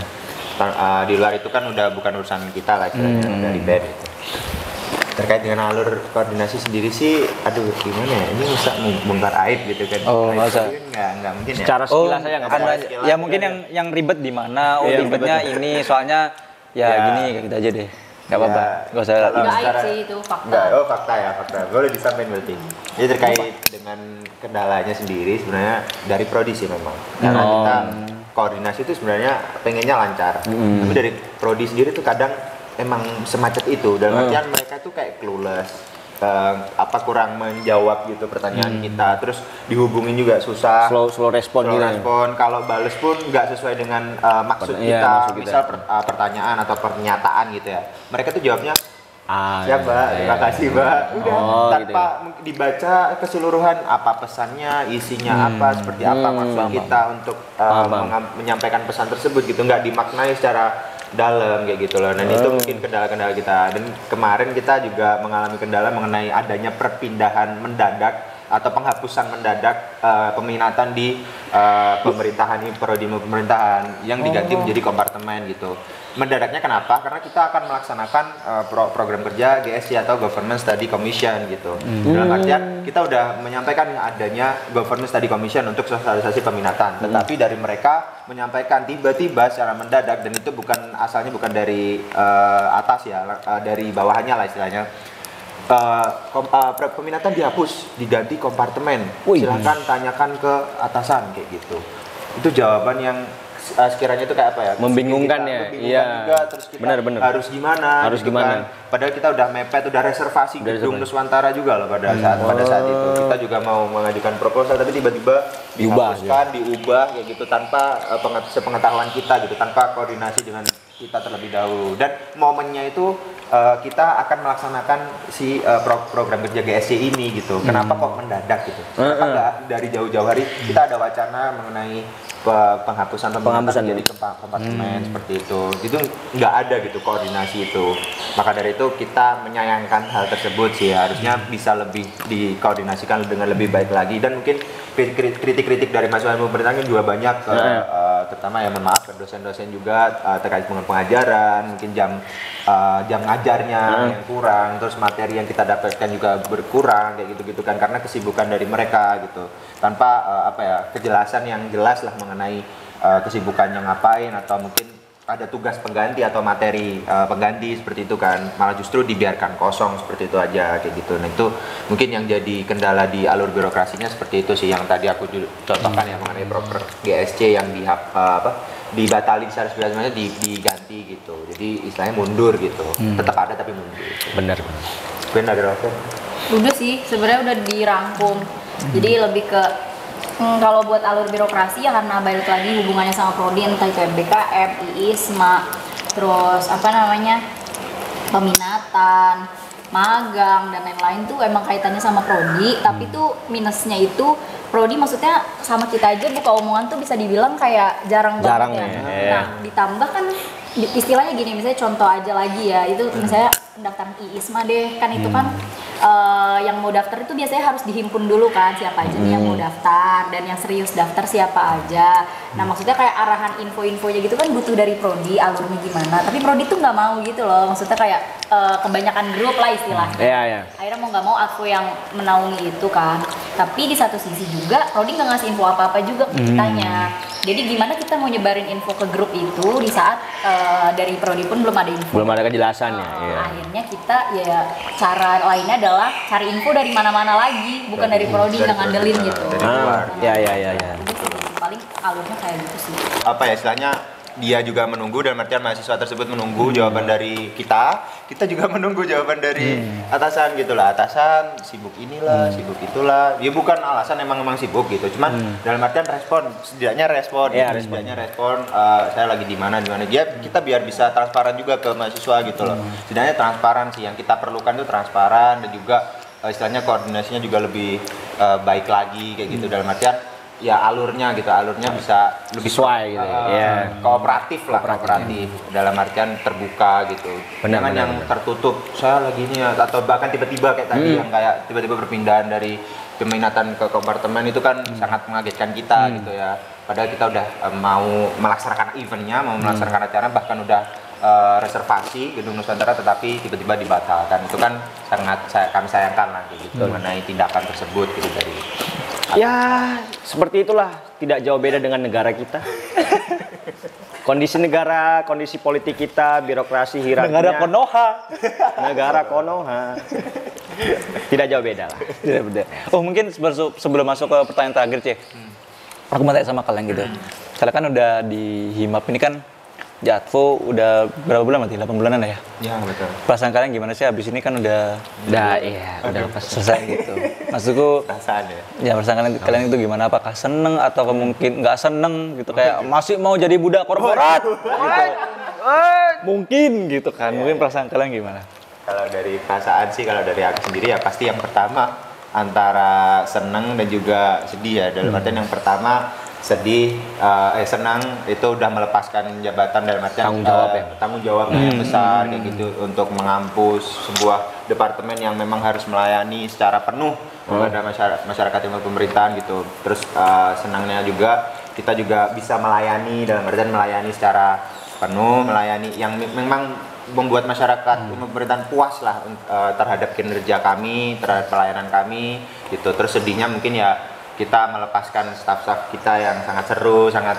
Di luar itu kan udah bukan urusan kita lah istilahnya dari BEM gitu. Terkait dengan alur koordinasi sendiri sih, aduh gimana ya, ini usah bongkar aib gitu kan. Nggak usah. Nggak mungkin ya. Secara sekilas saya nggak ada. Ya mungkin yang ribet di mana? Ribetnya ini soalnya gini kayak gitu aja deh. Nggak apa-apa. Nggak usah. Nggak aib sih itu fakta. Fakta. Boleh disampaikan berarti. Jadi terkait dengan kendalanya sendiri sebenarnya dari prodi sih memang. Karena kita koordinasi itu sebenarnya pengennya lancar. Tapi dari prodi sendiri tuh kadang emang semacet itu. Dalam artian mereka tuh kayak clueless. Kurang menjawab gitu pertanyaan kita, terus dihubungin juga susah, slow respon. Kalau bales pun nggak sesuai dengan maksud kita. Misal pertanyaan atau pernyataan gitu ya, mereka tuh jawabnya siap Mbak, terima kasih Mbak, udah tanpa gitu dibaca keseluruhan apa pesannya, isinya apa, seperti apa maksud kita untuk menyampaikan pesan tersebut gitu, nggak dimaknai secara dalam kayak gitu loh. Dan itu mungkin kendala-kendala kita. Dan kemarin kita juga mengalami kendala mengenai adanya perpindahan mendadak atau penghapusan mendadak peminatan di pemerintahan ini, prodi pemerintahan yang diganti menjadi kompartemen gitu. Mendadaknya kenapa? Karena kita akan melaksanakan program kerja GSC atau Government Study Commission gitu. Dalam artian kita udah menyampaikan adanya Government Study Commission untuk sosialisasi peminatan. Tetapi dari mereka menyampaikan tiba-tiba secara mendadak, dan itu asalnya bukan dari atas ya, dari bawahannya lah istilahnya. Peminatan dihapus, diganti kompartemen. Silahkan tanyakan ke atasan kayak gitu. Itu jawaban yang sekiranya itu kayak apa ya? Membingungkan ya. Iya. Juga, terus kita harus gimana? Kan. Padahal kita udah mepet, udah reservasi gedung Nuswantara juga loh pada saat itu. Kita juga mau mengajukan proposal, tapi tiba-tiba dihapuskan, diubah kayak gitu tanpa sepengetahuan kita gitu, tanpa koordinasi dengan kita terlebih dahulu. Dan momennya itu kita akan melaksanakan program kerja GSC ini gitu. Kenapa kok mendadak gitu? Kenapa nggak dari jauh-jauh hari kita ada wacana mengenai penghapusan jadi kompartemen seperti itu nggak ada gitu koordinasi itu. Maka dari itu kita menyayangkan hal tersebut sih, harusnya bisa lebih dikoordinasikan dengan lebih baik lagi. Dan mungkin kritik-kritik dari mahasiswa pemerintahan juga banyak terutama ya, mohon maaf ke dosen-dosen juga terkait dengan pengajaran, mungkin jam ngajarnya yang kurang, terus materi yang kita dapatkan juga berkurang kayak gitu-gitu kan, karena kesibukan dari mereka gitu, tanpa kejelasan yang jelas lah mengenai kesibukannya ngapain, atau mungkin ada tugas pengganti atau materi pengganti seperti itu kan, malah justru dibiarkan kosong seperti itu aja kayak gitu. Nah itu mungkin yang jadi kendala di alur birokrasinya seperti itu sih, yang tadi aku contohkan ya mengenai proper GSC yang dibatalin secara sebenarnya diganti gitu, jadi istilahnya mundur gitu, tetap ada tapi mundur gitu. Benar. Ada apa? Udah sih sebenarnya udah dirangkum. Jadi lebih ke kalau buat alur birokrasi ya karena balik lagi hubungannya sama prodi, entah itu MBKM, IISMA, terus peminatan, magang dan lain-lain tuh emang kaitannya sama prodi. Tapi tuh minusnya itu prodi maksudnya sama kita aja buka omongan tuh bisa dibilang kayak jarang banget ya. Nah ditambah kan istilahnya gini, misalnya contoh aja lagi ya, itu misalnya pendaftaran IISMA deh, kan itu kan yang mau daftar itu biasanya harus dihimpun dulu kan siapa aja nih yang mau daftar, dan yang serius daftar siapa aja. Nah maksudnya kayak arahan info-infonya gitu kan butuh dari prodi, alurnya gimana, tapi prodi tuh nggak mau gitu loh, maksudnya kayak kebanyakan grup lah istilahnya. Akhirnya mau nggak mau aku yang menaungi itu kan, tapi di satu sisi juga prodi nggak ngasih info apa-apa juga ke kitanya. Jadi gimana kita mau nyebarin info ke grup itu di saat dari prodi pun belum ada info, belum ada kejelasannya. Akhirnya kita ya cara lainnya adalah cari info dari mana-mana lagi, bukan dari prodi yang ngandelin gitu. Ya. Paling alurnya kayak gitu sih. Apa ya istilahnya, dia juga menunggu, dan artian mahasiswa tersebut menunggu jawaban dari kita juga menunggu jawaban dari atasan gitulah. Atasan sibuk inilah, sibuk itulah. Ya bukan alasan emang sibuk gitu, cuman dalam artian setidaknya respon, saya lagi di mana dia, kita biar bisa transparan juga ke mahasiswa gitu loh. Setidaknya transparan sih, yang kita perlukan tuh transparan, dan juga istilahnya koordinasinya juga lebih baik lagi kayak gitu, dalam artian ya alurnya bisa lebih sesuai gitu kooperatif dalam artian terbuka gitu. Jangan yang tertutup, saya lagi ini atau bahkan tiba-tiba kayak tadi yang kayak tiba-tiba perpindahan dari peminatan ke kompartemen itu kan sangat mengagetkan kita gitu ya. Padahal kita udah mau melaksanakan eventnya, mau melaksanakan acara, bahkan udah reservasi gedung Nusantara, tetapi tiba-tiba dibatalkan. Itu kan sangat kami sayangkan lah gitu mengenai tindakan tersebut gitu dari. Ya, seperti itulah, tidak jauh beda dengan negara kita. Kondisi negara, kondisi politik kita, birokrasi, hierarkinya. Negara Konoha. Tidak jauh beda lah. Tidak beda. Oh, mungkin sebelum masuk ke pertanyaan terakhir, Cek. Aku mau tanya sama kalian gitu. Kalian kan udah di Himap ini kan, Jatvo udah berapa bulan berarti? 8 bulanan ya? Ya, betul. Perasaan kalian gimana sih abis ini kan udah lepas selesai gitu. Maksudku perasaan ya. Ya perasaan kalian itu gimana? Apakah seneng atau mungkin nggak seneng gitu, kayak masih mau jadi budak korporat gitu. Mungkin gitu kan. Mungkin perasaan kalian gimana? Kalau dari perasaan sih, kalau dari aku sendiri ya pasti yang pertama antara seneng dan juga sedih ya. Dalam artian yang pertama sedih, senang itu udah melepaskan jabatan, dalam artian tanggung jawab yang besar kayak gitu, untuk mengampus sebuah departemen yang memang harus melayani secara penuh kepada masyarakat ilmu pemerintahan gitu. Terus senangnya juga kita juga bisa melayani, dalam artian melayani secara penuh, melayani yang memang membuat masyarakat ilmu pemerintahan puas lah terhadap kinerja kami, terhadap pelayanan kami gitu. Terus sedihnya mungkin ya kita melepaskan staf-staf kita yang sangat seru, sangat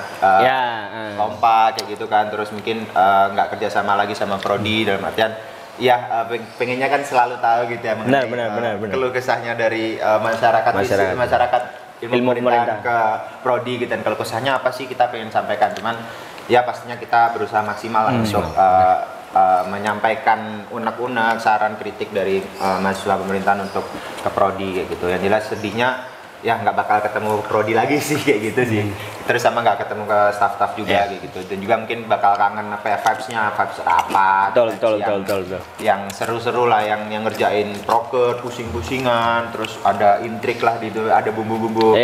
kompak kayak gitu kan. Terus mungkin nggak kerjasama lagi sama prodi, dalam artian ya pengennya kan selalu tahu gitu ya mengenai keluh kesahnya dari masyarakat ilmu pemerintahan ke prodi gitu, dan keluh kesahnya apa sih kita pengen sampaikan. Cuman ya pastinya kita berusaha maksimal untuk menyampaikan unek-unek saran kritik dari mahasiswa pemerintahan untuk ke prodi kayak gitu. Yang jelas sedihnya ya nggak bakal ketemu prodi lagi sih kayak gitu sih. Terus sama nggak ketemu ke staff-staff juga kayak gitu. Dan juga mungkin bakal kangen apa ya, vibes rapat. Betul. Yang seru-seru lah, yang ngerjain proker, pusing-pusingan, terus ada intrik lah gitu, ada bumbu-bumbu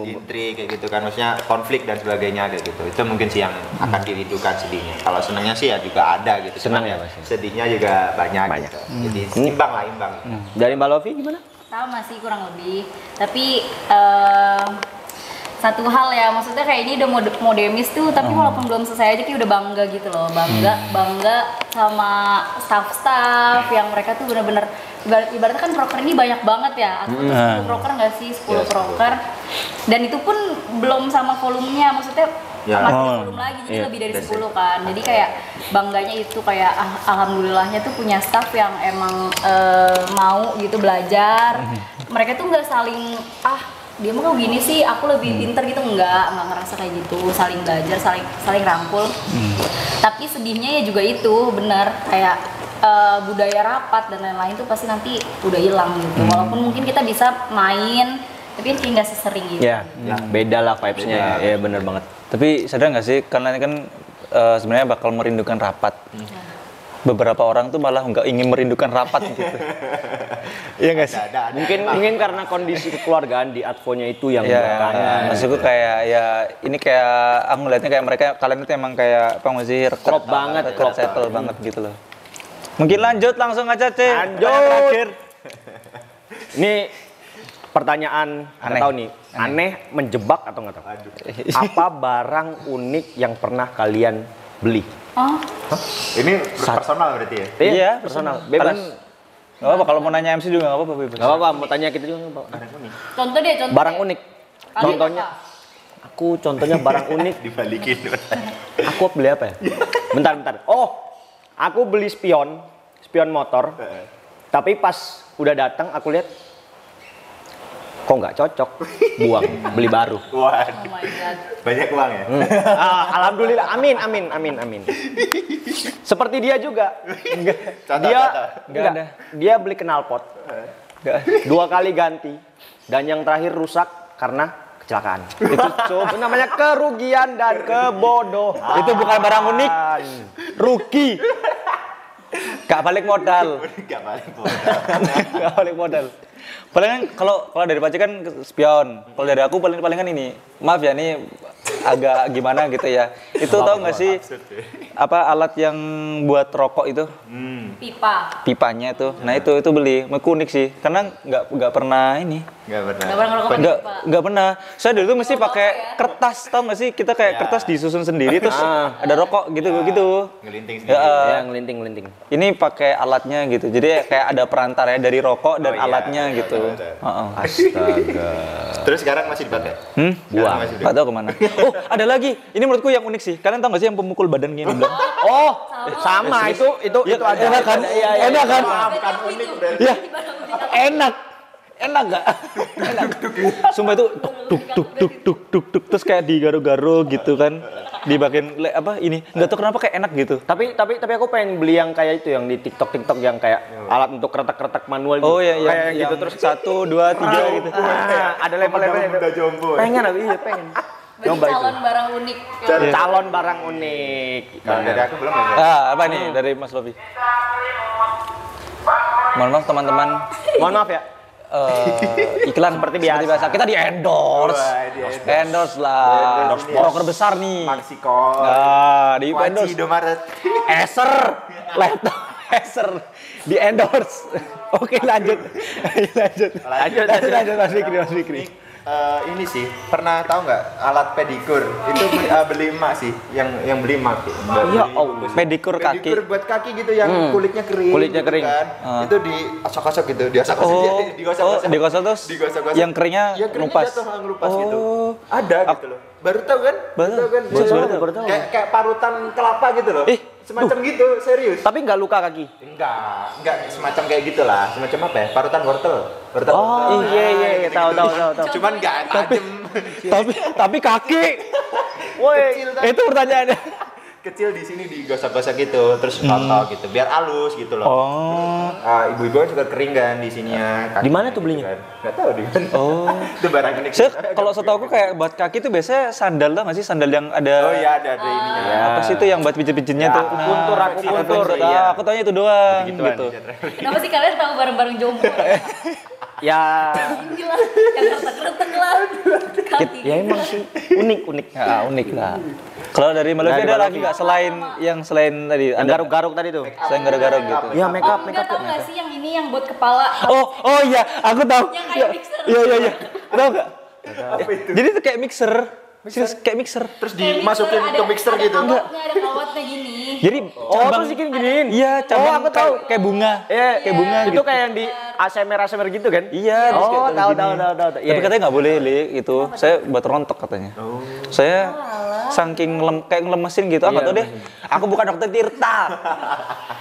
intrik kayak gitu kan, maksudnya konflik dan sebagainya kayak gitu. Itu mungkin sih yang akan dirindukan sedihnya. Kalau senangnya sih ya juga ada gitu. Senang ya, sedihnya juga banyak. Gitu. Jadi imbang. Dari Mbak Lofi gimana? Sama sih kurang lebih, tapi satu hal ya, maksudnya kayak ini udah mau demis tuh, tapi walaupun belum selesai aja kayak udah bangga gitu loh, bangga sama staff yang mereka tuh bener-bener ibaratnya kan proker ini banyak banget ya, atau 10 proker nggak sih, 10 proker, dan itu pun belum sama volumenya, maksudnya masih volume lagi, jadi lebih dari 10 kan. Jadi kayak bangganya itu kayak alhamdulillahnya tuh punya staff yang emang mau gitu belajar. Mereka tuh nggak saling dia mah kok gini sih, aku lebih pinter gitu, nggak ngerasa kayak gitu. Saling belajar, saling rangkul. Tapi sedihnya ya juga itu bener kayak budaya rapat dan lain-lain tuh pasti nanti udah hilang gitu. Walaupun mungkin kita bisa main, tapi kayak nggak sesering gitu. Ya, beda lah vibes-nya. Ya bener banget. Tapi sadar nggak sih, karena ini kan sebenarnya bakal merindukan rapat. Beberapa orang tuh malah nggak ingin merindukan rapat gitu. Iya nggak sih? Ada. Mungkin karena kondisi kekeluargaan di Advonya itu yang Ya, belakangan. maksudku kayak ya ini kayak aku ngeliatnya kayak mereka kalian itu emang kayak apa sih Klop banget, klop. settle banget gitu loh. Mungkin lanjut langsung aja C. Lanjut. Pertanyaan terakhir. Ini pertanyaan nggak Aneh. tahu nih, aneh menjebak atau nggak tahu? Apa barang unik yang pernah kalian beli? Oh, Ini personal berarti ya? Iya, personal, Kalian bebas. nggak apa-apa kalau mau nanya MC juga nggak apa-apa bebas. Gak apa-apa, mau tanya kita juga nggak apa-apa. contoh deh, contoh. Barang deh. unik. Kalian Contohnya, apa? aku contohnya barang unik. Dibalikin. Aku beli apa ya? Bentar. Oh, aku beli spion motor. Tapi pas udah datang aku lihat kok nggak cocok, buang, beli baru. Oh Waduh. my god. Banyak uang ya? Alhamdulillah, amin. Seperti dia juga. Contoh. Nggak ada. Dia beli knalpot. Nggak. 2 kali ganti. Dan yang terakhir rusak karena kecelakaan. Itu namanya kerugian dan kebodohan. Itu bukan barang unik. Rugi. Gak balik modal. Gak balik. Gak balik modal. Palingan kalau dari Pace kan spion. Kalau dari aku palingan ini. Maaf ya ini agak gimana gitu ya. Itu tau nggak sih apa alat yang buat rokok itu? Pipa. Pipanya itu. Nah itu beli. Menurutku unik sih. Karena nggak pernah ini. Gak pernah. Nggak pernah ngerokok pakai pipa. Nggak pernah. Saya dulu tuh mesti pakai ya. kertas, tau nggak sih? Kita kayak Ya. kertas disusun sendiri terus ada rokok gitu. Ngelinting Ya, sendiri. Ya, ngelinting. ini pakai alatnya gitu. Jadi kayak ada perantara ya dari rokok dan Oh, iya. alatnya Iya, gitu. betul. Heeh. Astaga. Terus sekarang masih dipakai? Hmm? Sekarang masih Nggak tahu kemana. Oh, ada lagi. Ini menurutku yang unik sih. Kalian tahu nggak sih yang pemukul badan gini? Bang? Oh, sama itu ada. Enak kan? Iya. Enak kan? Bukan unik berarti. Ya. Enak gak? Enak. Sumpah itu duk terus kayak digaru-garu gitu kan. Dibagian apa ini? Nggak tahu kenapa kayak enak gitu. Tapi aku pengen beli yang kayak itu yang di TikTok yang kayak alat untuk retak-retak manual gitu. Oh iya, Kayak yang gitu terus 1, 2, 3 gitu. Ada level-levelnya. Udah jompo. Pengen aku, iya pengen. Berarti Coba itu. calon barang unik. Calon barang unik. Kalau dari aku belum ya? Ah, apa nih dari Mas Lofi? Mohon maaf teman-teman. Mohon maaf ya. Iklan Seperti biasa. Kita di endorse. Wah, di-endorse. Endorse lah. Endorse, Broker besar nih. Maxicon. Nah, di Kuaci, endorse. Indomaret. Acer. Laptop Acer. Di endorse. Oke, lanjut. Lanjut Mas Fikri. Ini sih pernah tahu nggak alat pedikur itu beli emak sih yang beli emak. Ya Allah. Pedikur kaki. Pedikur buat kaki gitu yang kulitnya kering. Kulitnya gitu kering. Kan. Itu digosok-gosok gitu, digosok-gosok. Digosok terus Digosok-gosok. yang keringnya ngelupas. ngelupas. Ngelupas gitu. Oh. Ada gitu loh. Baru tahu kan? Baru tahu. kan? Baru tahu. Kayak parutan kelapa gitu loh. Semacam gitu, serius. Tapi nggak luka kaki. Enggak semacam kayak gitulah. Semacam apa ya? Parutan wortel. Wortel. Oh, iya, tahu. Cuman enggak tajam. Tapi kaki. Woi, Itu pertanyaannya. Kecil di sini digosok-gosok gitu, terus toto gitu, biar halus gitu loh. Oh. Ibu-ibu kan suka kering kan di sininya. Di mana tuh belinya? Enggak tahu di mana. Oh. Itu barang unik. Kalau setahu aku kayak buat kaki tuh biasanya sandal lah, masih sandal yang ada. Oh iya ada ininya. Ya. Apa sih itu yang buat pijit-pijitnya Ya, tuh? aku kuntur. Iya. Aku taunya itu doang Gituan. gitu. Kenapa sih kalian tahu barang-barang jompo? Ya, Gila, yang retak-retak lah. Kaki. ya emang sih unik. Ya, unik lah. Kalau dari Malevi Dari ada Malevi. lagi nggak selain tadi? Yang Ada garuk-garuk tadi tuh. selain garuk-garuk gitu. Ya, make up. Enggak tahu nggak sih yang ini yang buat kepala? Oh iya, aku tahu. Yang kayak mixer. Iya. Tahu nggak? Jadi itu kayak mixer. Serius kayak mixer. Terus Kayak dimasukin ke mixer gitu. Ada kawatnya gini. Jadi Oh, terus giniin. Iya, cabang aku tahu. kayak bunga. Kayak bunga Itu gitu. kayak yang di ASMR gitu kan? Iya, terus kayak Oh, tahu. gini. Iya. Tapi katanya nggak boleh, Li, itu. Saya buat rontok katanya. Saya saking kayak ngelemesin gitu. Nggak tahu deh. Aku bukan dokter Tirta.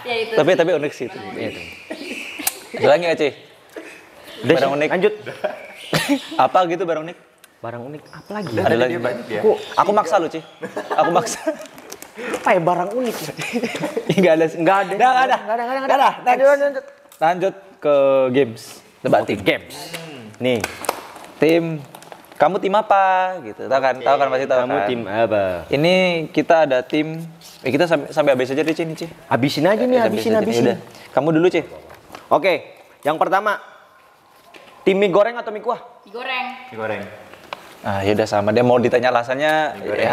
Ya itu. Tapi unik sih itu. Ada lagi nggak, Ci? Barang unik. Lanjut. Apa gitu barang unik? Barang unik apa lagi? Ada lagi. banyak ya. Aku maksa lu, Ci. Aku maksa. Apa ya barang unik? Enggak ada. Enggak ada. Nggak ada. Next. Lanjut ke games. Tebak tim. Games. Nih, Tim. Kamu tim apa? Gitu. Tahu kan? Pasti tahu kamu kan? tim apa? Ini kita ada tim. Kita sampai habis aja deh, Ci, nih, Ci. Habisin aja nih, habisin. Udah. Kamu dulu, Ci. Oke, yang pertama Tim mie goreng atau mie kuah? Digoreng. Digoreng. Ah, ya udah sama. Dia mau ditanya alasannya, Digoreng.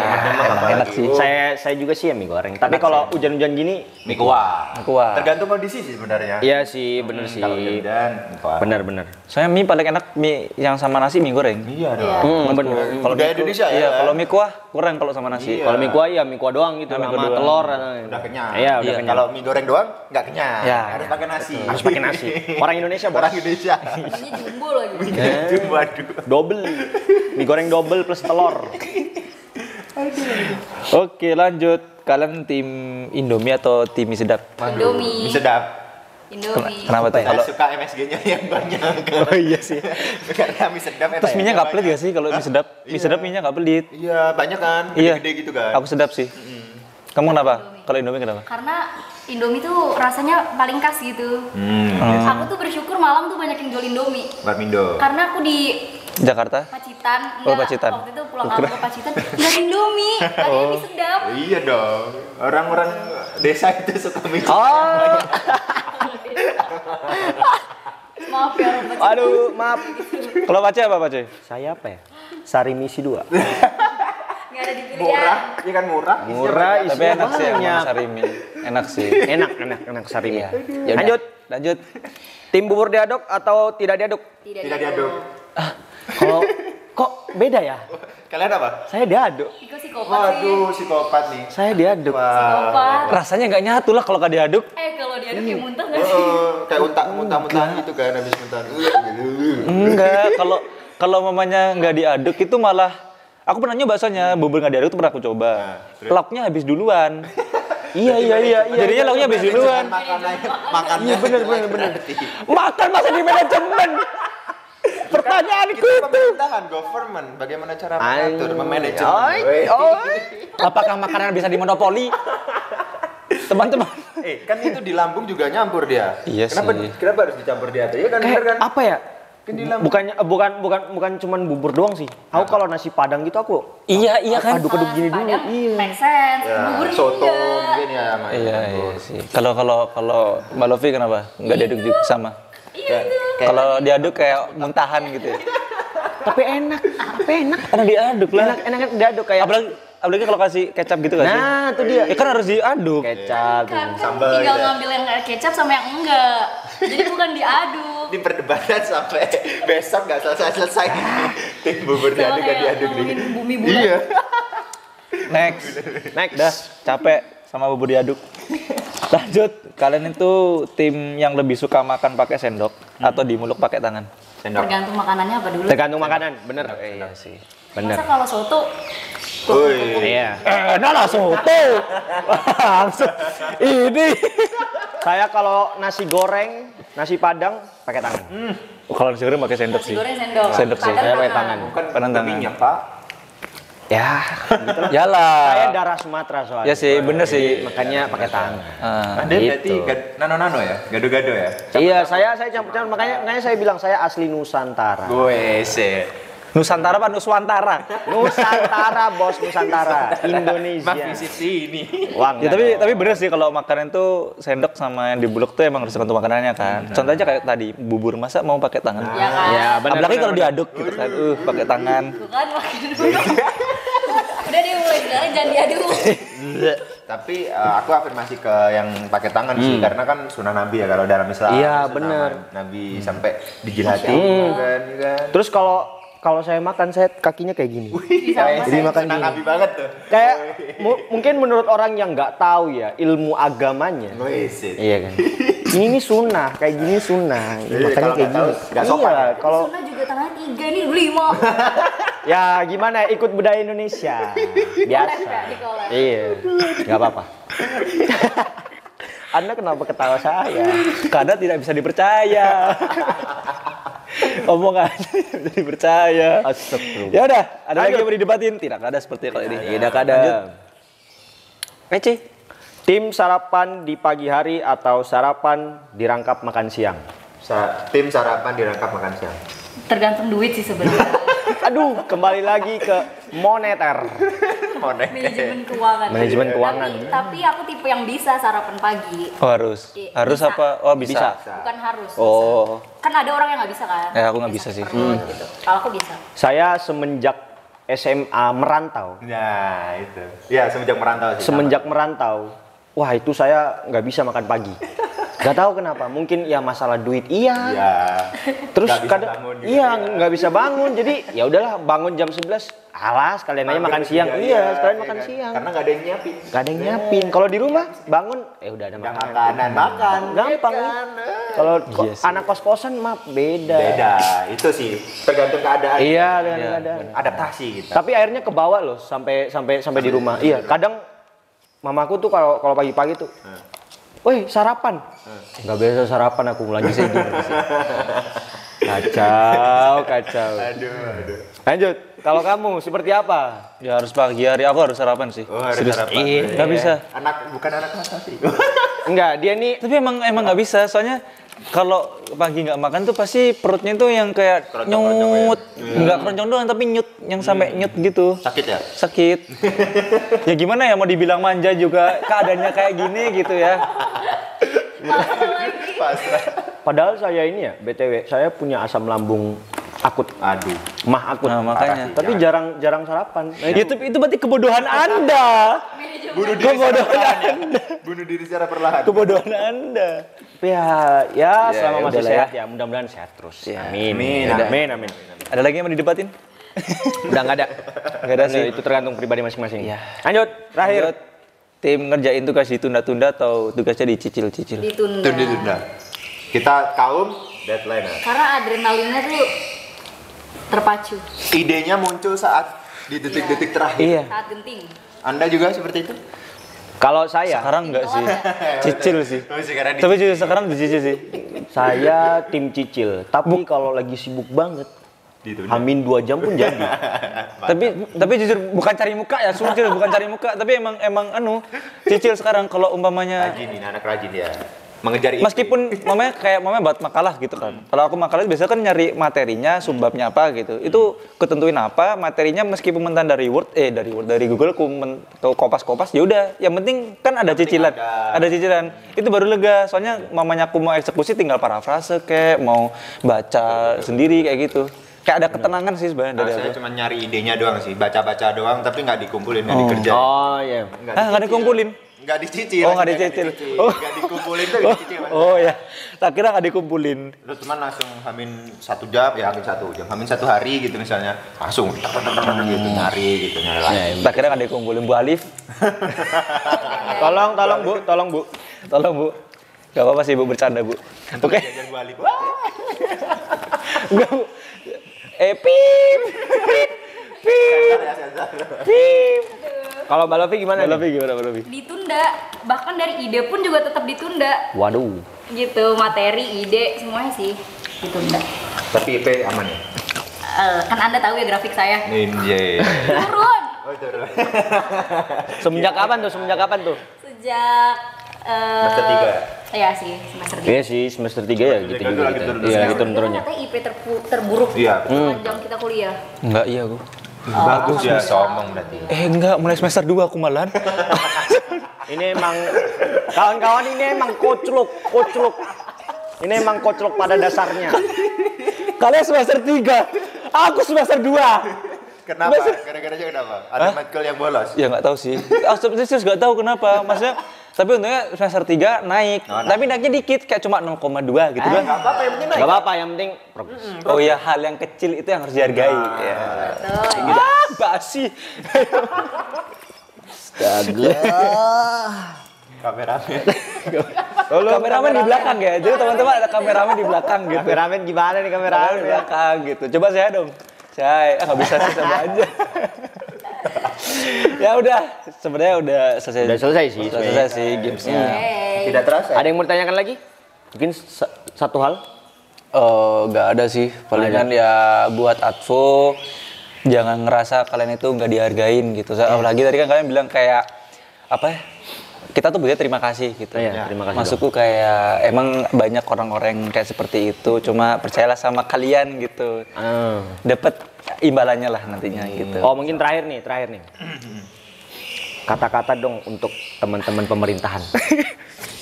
enak sih. Saya juga sih ya mie goreng. Tapi kalau hujan-hujan gini, Mie kuah. Mie kuah. Tergantung kondisi sih sebenarnya. iya sih, bener sih. Kalau hujan, mie kuah. Bener. Soalnya mie paling enak mie yang sama nasi mie goreng. Iya dong. Bener. Kalau di Indonesia ya. Iya, kalau mie kuah kurang kalau sama nasi. Iya. Kalau mie kuah ya mie kuah doang gitu, Mie kuah sama doang. telur. Udah kenyang. Iya, udah Iya, kenyang. Kalau mie goreng doang nggak kenyang. Ya. Harus pakai nasi. Harus pakai nasi. Orang Indonesia, Bos. Orang Indonesia. Ini jumbo lagi. Waduh. Double. Mie goreng double plus telur. Oke, lanjut. Kalian tim Indomie atau tim mie sedap? Indomie. Mie sedap. Indomie. Kenapa tuh? Saya Kalau suka MSG-nya yang banyak. Oh iya sih. Karena mie sedap Terus mie-nya nggak pelit gak sih kalau mie sedap? Mie sedap mie-nya nggak pelit. Iya, banyak kan. Iya. Gede-gede gitu kan. Aku sedap sih. Kamu kenapa? Kalau Indomie kenapa? Karena Indomie tuh rasanya paling khas gitu. Aku tuh bersyukur malam tuh banyak yang jual Indomie. Barmindo. Karena aku di Jakarta? Pacitan, Oh, Pacitan. waktu itu pulang kampung ke Pacitan, nggak ada Indomie, tadinya mie sedap. Iya dong. Orang-orang desa itu suka mie. Oh, Maaf ya orang Pacitan. aduh, maaf. Kalau Pace apa Pace? Saya apa ya? Sari misi 2. Nggak ada di pilihan. Murah, iya kan murah. Murah, Tapi isinya enak sih banyak. emang sarimi. Enak sih. Enak sari mie. Iya. Yaudah, Lanjut. Lanjut. Tim bubur diaduk atau tidak diaduk? Tidak Tidak diaduk. Kalau kok beda ya? Kalian apa? Saya diaduk. Iko psikopat sih. Waduh, psikopat nih. Saya diaduk. Psikopat. Rasanya nggak nyatu lah kalau nggak diaduk. Kalau diaduk kayak muntah nggak sih? Kayak muntah-muntah gitu kan habis muntah. Enggak, kalau mamanya nggak diaduk itu malah aku pernah nyoba soalnya bubur nggak diaduk itu pernah aku coba. terus? Lauknya habis duluan. Iya. Jadinya lauknya habis duluan. Makannya bener. Makan masa di manajemen. Pertanyaanku Kita itu. pemerintahan, government, bagaimana cara mengatur, memanajemen. Apakah makanan bisa dimonopoli? Teman-teman. Kan itu di lambung juga nyampur dia. Iya sih. Kenapa harus dicampur di atas? Iya kan bener kan? Kayak apa ya? Kan di lambung. Bukan cuman bubur doang sih. Aku kalau nasi Padang gitu aku Iya kan. aduk-aduk gini dulu. Padang Iya. make sense. Ya, Bubur soto enggak. mungkin ya sama Iya sih. Kalau Mbak Lofi kenapa? Nggak diaduk juga sama. Iya itu. Kalau diaduk kayak muntahan gitu ya. Tapi enak. Enak diaduk lah. Enak diaduk kayak. Apalagi kalau kasih kecap gitu kan sih? Nah, itu dia. Ya kan harus diaduk. Kecap. Kan Sambal tinggal gitu ya. ngambil yang kecap sama yang enggak. Jadi bukan diaduk. Di perdebatan sampai besok nggak selesai. Tim bubur Sama diaduk nggak kayak diaduk nih. ngomongin bumi bulat. Iya. Next. Dah capek sama bubur diaduk. Lanjut. Kalian itu tim yang lebih suka makan pakai sendok atau dimuluk pakai tangan? Sendok. Tergantung makanannya apa dulu. Tergantung makanan, bener. Iya sih. Bener. Masa kalau soto Woi. Iya. Enak lah soto. Langsung. Ini. Saya kalau nasi goreng, nasi Padang pakai tangan. Kalau nasi goreng pakai sendok nasi sih. goreng sendok. Sendok sih. Padang Saya pakai tangan. Bukan Panan tangan. minyak, Pak. Ya, Yalah. saya darah Sumatera soalnya. Ya sih, bener sih. Makanya pakai tangan. Ah. Anda berarti Gitu. nano-nano ya? Gado-gado ya? Iya, saya campur-campur makanya saya bilang saya asli Nusantara. Gue sih. Nusantara apa Nuswantara? Nusantara, Bos, Nusantara. Mas Indonesia. visit sini. Wah, Ya tapi bener sih kalau makanan tuh sendok sama yang dibuluk tuh emang harus tergantung makanannya kan. Contohnya kayak tadi bubur masa mau pakai tangan. Ya kan? ya, benar. Apalagi kalau diaduk gitu kan, pakai tangan. Tuh kan makin dulu. Udah deh mulai sekarang jangan diaduk. Tapi aku afirmasi ke yang pakai tangan sih karena kan sunnah Nabi ya kalau dalam Islam. Iya, sunnah bener. Nabi sampai dijilati kan, ya kan. Terus kalau saya makan, saya kakinya kayak gini. Jadi makan sunnah gini. Nabi banget tuh. Kayak mungkin menurut orang yang nggak tahu ya ilmu agamanya. Gue sih. Iya kan. Ini sunnah, kayak gini sunnah. Jadi Makanya kalau kayak nggak tahu, gini. nggak sopan Iya, ya? kalau Sunnah juga tangannya 3 nih 5. ya gimana ikut budaya Indonesia. Biasa. Dikolek. Iya. Nggak apa-apa. Anda kenapa ketawa saya? Karena tidak bisa dipercaya. Omongan tidak bisa dipercaya. Astagfirullah. Ya udah, ada lagi Lanjut. yang mau didebatin? Tidak ada seperti kalau ini. Tidak ada. Pece. Tim sarapan di pagi hari atau sarapan dirangkap makan siang? Tim sarapan dirangkap makan siang. Tergantung duit sih sebenarnya. Aduh, kembali lagi ke moneter. Manajemen keuangan. Manajemen keuangan. Tapi aku tipe yang bisa sarapan pagi. Oh harus. Harus Bisa. apa? Oh bisa. Bukan harus. Oh. Bisa. Kan ada orang yang nggak bisa kan? Aku nggak bisa sih. Gitu. Kalau aku bisa. Saya semenjak SMA merantau. Nah, itu. Ya, semenjak merantau sih. Semenjak merantau, wah itu saya nggak bisa makan pagi. Gak tahu kenapa, mungkin ya masalah duit Iya. Terus Nggak bisa kadang bangun gitu iya ya. nggak bisa bangun, jadi ya udahlah bangun jam 11. Alas sekalian aja makan siang. Iya, sekalian makan kan? siang. Karena nggak ada yang nyiapin. Gak ada yang nyiapin. Kalau di rumah bangun, udah ada Udah makanan. makan. Gampang. Kan? Kalau Iya sih. anak kos-kosan mah beda. Beda. Itu sih tergantung keadaan. Iya, dengan Iya, keadaan. Adaptasi gitu. Tapi akhirnya kebawa loh sampai di rumah. Iya, kadang mamaku tuh kalau pagi-pagi tuh, woi sarapan. Nggak biasa sarapan aku lagi tidur. Kacau. Aduh. Lanjut, kalau kamu seperti apa? Ya harus pagi hari. Aku harus sarapan sih. Oh, harus Serius. sarapan. Iya. Nggak bisa. Bukan anak masa sih. Enggak, dia nih Tapi emang nggak bisa. Soalnya kalau pagi nggak makan tuh pasti perutnya tuh yang kayak Keroncong-keroncong nyut. ya? Nggak keroncong doang tapi nyut. Yang sampai nyut gitu. Sakit ya? Sakit. Ya gimana ya mau dibilang manja juga keadaannya kayak gini gitu ya. Pasrah. padahal saya ini ya, BTW, saya punya asam lambung akut, Aduh. mah akut. Nah, makanya. Tapi jarang sarapan. Nah, Ya, itu berarti kebodohan Anda. Bunuh diri secara perlahan. Bunuh diri secara perlahan. Kebodohan Anda. Tapi ya selama ya masih udahlah sehat ya, mudah-mudahan sehat terus. Ya. Amin. Amin. Ada lagi yang mau didebatin? Udah nggak ada. Nggak ada sih. Itu tergantung pribadi masing-masing. Iya. Lanjut, terakhir. Lanjut. Tim ngerjain tugas ditunda-tunda atau tugasnya dicicil-cicil? Ditunda. Tunda. Kita kaum deadline. Karena adrenalinnya tuh terpacu Idenya muncul saat di detik-detik terakhir. Iya. saat genting. Anda juga seperti itu? Kalau saya, Sekarang enggak sih. Cicil sih. Oh, sekarang Tapi juga sekarang dicicil sih. saya tim cicil. Tapi kalau lagi sibuk banget, ditunda. Hamin 2 jam pun jadi. Tapi jujur bukan cari muka ya, sujud bukan cari muka, tapi emang cicil sekarang kalau umpamanya Rajin ini anak rajin ya. Mengejar itu. meskipun mamanya buat makalah gitu kan. Kalau aku makalah biasanya kan nyari materinya, subbabnya apa gitu. Itu ketentuin apa materinya meskipun mentan dari dari Google ke kopas-kopas ya udah. Yang penting kan ada cicilan. Ada cicilan. Itu baru lega. Soalnya mamanya aku mau eksekusi tinggal parafrase kayak mau baca sendiri kayak gitu. Kayak ada ketenangan sih sebenarnya dari Saya aku. cuma nyari idenya doang sih, baca-baca doang tapi nggak dikumpulin, nggak dikerjain. Oh iya. Nggak dikumpulin. Nggak dicicil. Oh, nggak dicicil. Oh. Nggak dikumpulin tuh dicicil. Oh ya, tak kira nggak dikumpulin. Terus cuman langsung hamin 1 jam, ya hamin 1 jam, hamin 1 hari gitu misalnya, langsung gitu nyari lagi. Tak kira nggak dikumpulin Bu Alif. Tolong Bu. Tolong Bu. Gak apa-apa sih Bu, bercanda Bu. Oke. Jajan Bu Alif. Enggak Bu. Pip. Pip. Kalau Mbak Lovi gimana? Mbak Lovi gimana Mbak Lovi? Ditunda, bahkan dari ide pun juga tetap ditunda. Waduh. Gitu, materi, ide, semuanya sih ditunda. Tapi IP aman ya? Kan Anda tahu ya grafik saya. Ninja. Turun. Oh itu. Semenjak kapan tuh? Sejak Semester 3. Iya sih, semester 3. Iya sih, semester 3 ya gitu Itu juga. lagi kita. turun-turun. Iya, lagi turun-turunnya. Katanya IP terburuk Iya. sepanjang kita kuliah. Enggak, iya Bu. Bagus ya, sombong berarti. Enggak, mulai semester 2 aku malahan. Ini emang kawan-kawan ini emang kocluk. Ini emang kocluk pada dasarnya. Kalian semester 3. Aku semester 2. Kenapa? Gara-garanya kenapa? Ada matkul yang bolos. Ya nggak tahu sih. Sebenarnya serius nggak tahu kenapa. Maksudnya, tapi untungnya semester 3 naik. Oh, naik. Tapi naiknya dikit, kayak cuma 0,2 gitu kan. Enggak apa-apa yang penting naik. Gak apa-apa, yang penting progres. Oh iya, hal yang kecil itu yang harus dihargai. Ya. Basi. Kameramen. Kameramen di belakang ya. Jadi teman-teman ada kameramen di belakang gitu. Kameramen gimana nih Kameramen di kameramen? belakang gitu. Coba saya dong. Saya nggak bisa sih sama aja. Ya udah, sebenarnya udah selesai. Udah selesai sih. Udah selesai sih gamesnya. Tidak terasa. Ada yang mau ditanyakan lagi? Mungkin satu hal? Oh, nggak ada sih. Palingan ya buat Advo, jangan ngerasa kalian itu nggak dihargain gitu. Apalagi tadi kan kalian bilang kayak apa ya? Kita tuh butuh terima kasih gitu. Iya, terima kasih. Maksudku kayak emang banyak orang-orang kayak seperti itu. Cuma percayalah sama kalian gitu. Dapat imbalannya lah nantinya gitu. Oh mungkin terakhir nih. kata-kata dong untuk teman-teman pemerintahan.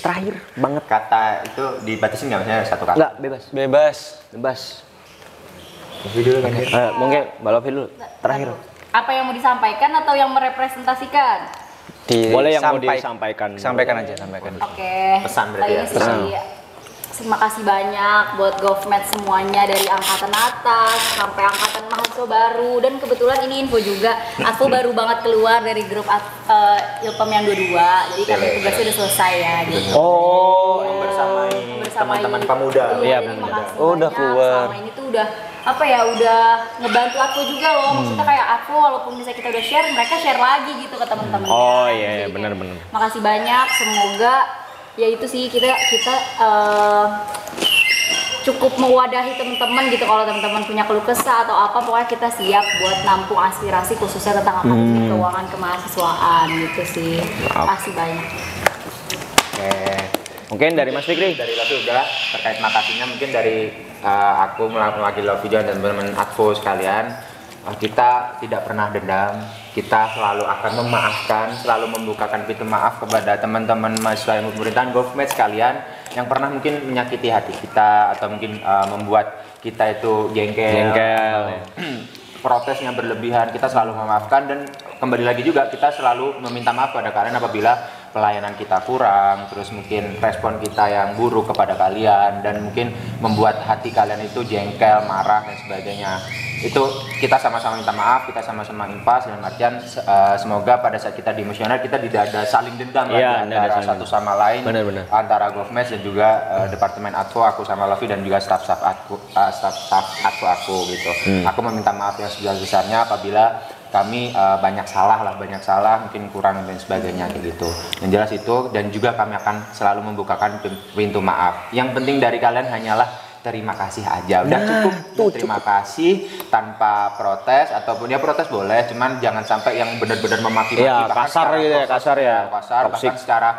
Terakhir banget. Kata itu dibatasin nggak, misalnya satu kata? Enggak, bebas. Lofi dulu kan. Mungkin Mbak Lofi dulu. Terakhir. Apa yang mau disampaikan atau yang merepresentasikan? Boleh yang mau disampaikan. Sampaikan aja. Oke. Pesan berarti ya? Ini sih, terima kasih banyak buat GovMed semuanya dari angkatan atas sampai angkatan mahasiswa baru, dan kebetulan ini info juga aku baru banget keluar dari grup Ilkom yang 22, jadi kan tugasnya udah selesai ya gitu. Oh, Membersamai teman-teman pemuda. Iya, Iya, terima benar. kasih Oh, udah banyak. keluar. Selama ini tuh udah udah ngebantu aku juga loh. Maksudnya kayak aku walaupun misalnya kita udah share, mereka share lagi gitu ke teman-teman. Oh, iya, benar-benar. Makasih banyak, semoga ya itu sih kita cukup mewadahi teman-teman gitu. Kalau teman-teman punya keluh kesah atau apa, pokoknya kita siap buat nampung aspirasi khususnya tentang akademik keuangan kemahasiswaan gitu sih. Makasih banyak. Oke. mungkin dari Mas Fikri. Dari Lofi udah, terkait makasihnya mungkin dari aku mewakili Lofi dan teman-teman Advo sekalian. Kita tidak pernah dendam, kita selalu akan memaafkan, selalu membukakan pintu maaf kepada teman-teman mahasiswa ilmu pemerintahan GovMed sekalian yang pernah mungkin menyakiti hati kita atau mungkin membuat kita itu jengkel. Protesnya berlebihan, kita selalu memaafkan, dan kembali lagi juga kita selalu meminta maaf kepada kalian apabila pelayanan kita kurang, terus mungkin respon kita yang buruk kepada kalian dan mungkin membuat hati kalian itu jengkel, marah dan sebagainya. Itu kita sama-sama minta maaf, kita sama-sama impas, dan artian semoga pada saat kita di misioner kita tidak ada saling dendam lagi antara satu sama lain. Benar-benar. Antara GovMed dan juga Departemen Advo, aku sama Lofi dan juga staf-staf Advo aku gitu. Aku meminta maaf yang sebesar-besarnya apabila kami banyak salah, mungkin kurang dan sebagainya gitu. Yang jelas itu, dan juga kami akan selalu membukakan pintu maaf. Yang penting dari kalian hanyalah terima kasih aja, udah cukup. Terima kasih tanpa protes, ataupun ya protes boleh, cuman jangan sampai yang benar-benar memaki-maki, Iya, kasar gitu ya, kasar ya. bahkan secara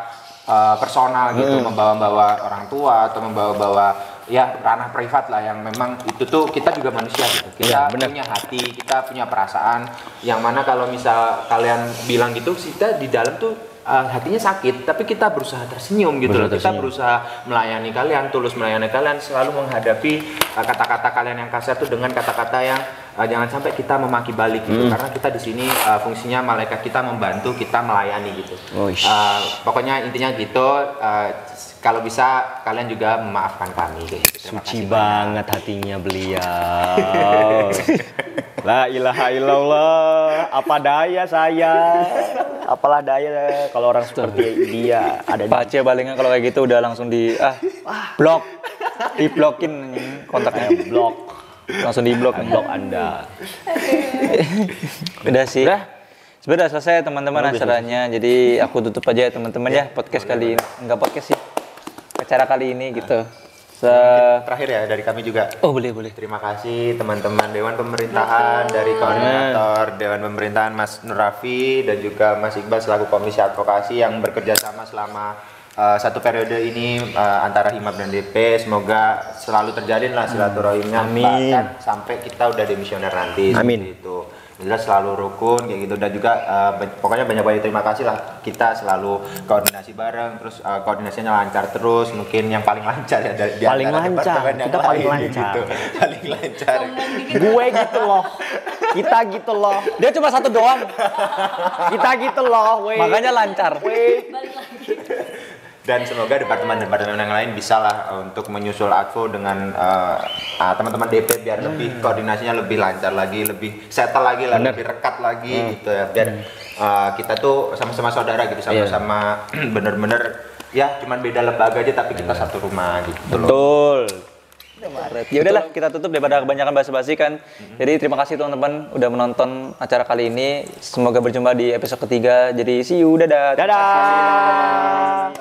personal gitu, membawa-bawa orang tua atau membawa-bawa ya ranah privat lah, yang memang itu tuh kita juga manusia gitu. Kita punya hati, kita punya perasaan, yang mana kalau misal kalian bilang gitu, kita di dalam tuh hatinya sakit, tapi kita berusaha tersenyum gitu loh. Kita berusaha melayani kalian, tulus melayani kalian, selalu menghadapi kata-kata kalian yang kasar tuh dengan kata-kata yang jangan sampai kita memaki balik gitu. Karena kita di sini fungsinya malaikat kita membantu kita melayani gitu. Pokoknya intinya gitu. Kalau bisa kalian juga memaafkan kami gitu. Suci banget hatinya beliau. La ilaha illallah. Apa daya saya? Apalah daya kalau orang seperti dia ada di Pak Aceh palingan kalau kayak gitu udah langsung blok. Diblokin kontaknya, langsung diblok Anda. Udah sih. Sudah selesai teman-teman acaranya. Jadi aku tutup aja ya teman-teman ya podcast kali ini. Enggak podcast sih. Acara kali ini gitu. Terakhir ya dari kami juga. Oh, boleh. Terima kasih teman-teman Dewan Pemerintahan, dari koordinator Dewan Pemerintahan Mas Nur Raffi dan juga Mas Iqbal selaku Komisi Advokasi yang bekerja sama selama satu periode ini antara Himab dan DP. Semoga selalu terjalin lah silaturahimnya, bahkan sampai kita udah demisioner nanti. Amin. Itu jelas selalu rukun kayak gitu, dan juga pokoknya banyak terima kasih lah, kita selalu koordinasi bareng, terus koordinasinya lancar terus, mungkin yang paling lancar ya dari Paling lancar, kita paling lancar. gitu. Paling lancar. Gue gitu loh. Kita gitu loh. Dia cuma satu doang. Kita gitu loh, weh. Makanya lancar. Dan semoga departemen-departemen yang lain bisa lah untuk menyusul Advo dengan teman-teman DP biar lebih koordinasinya lebih lancar lagi, lebih settle lagi lah, lebih rekat lagi gitu ya, biar kita tuh sama-sama saudara gitu, sama-sama bener-bener ya cuman beda lembaga aja tapi kita satu rumah gitu loh. Betul. Ya udahlah, kita tutup daripada kebanyakan basa-basi kan. Jadi terima kasih teman-teman udah menonton acara kali ini. Semoga berjumpa di episode ketiga. Jadi see you, dadah. Dadah.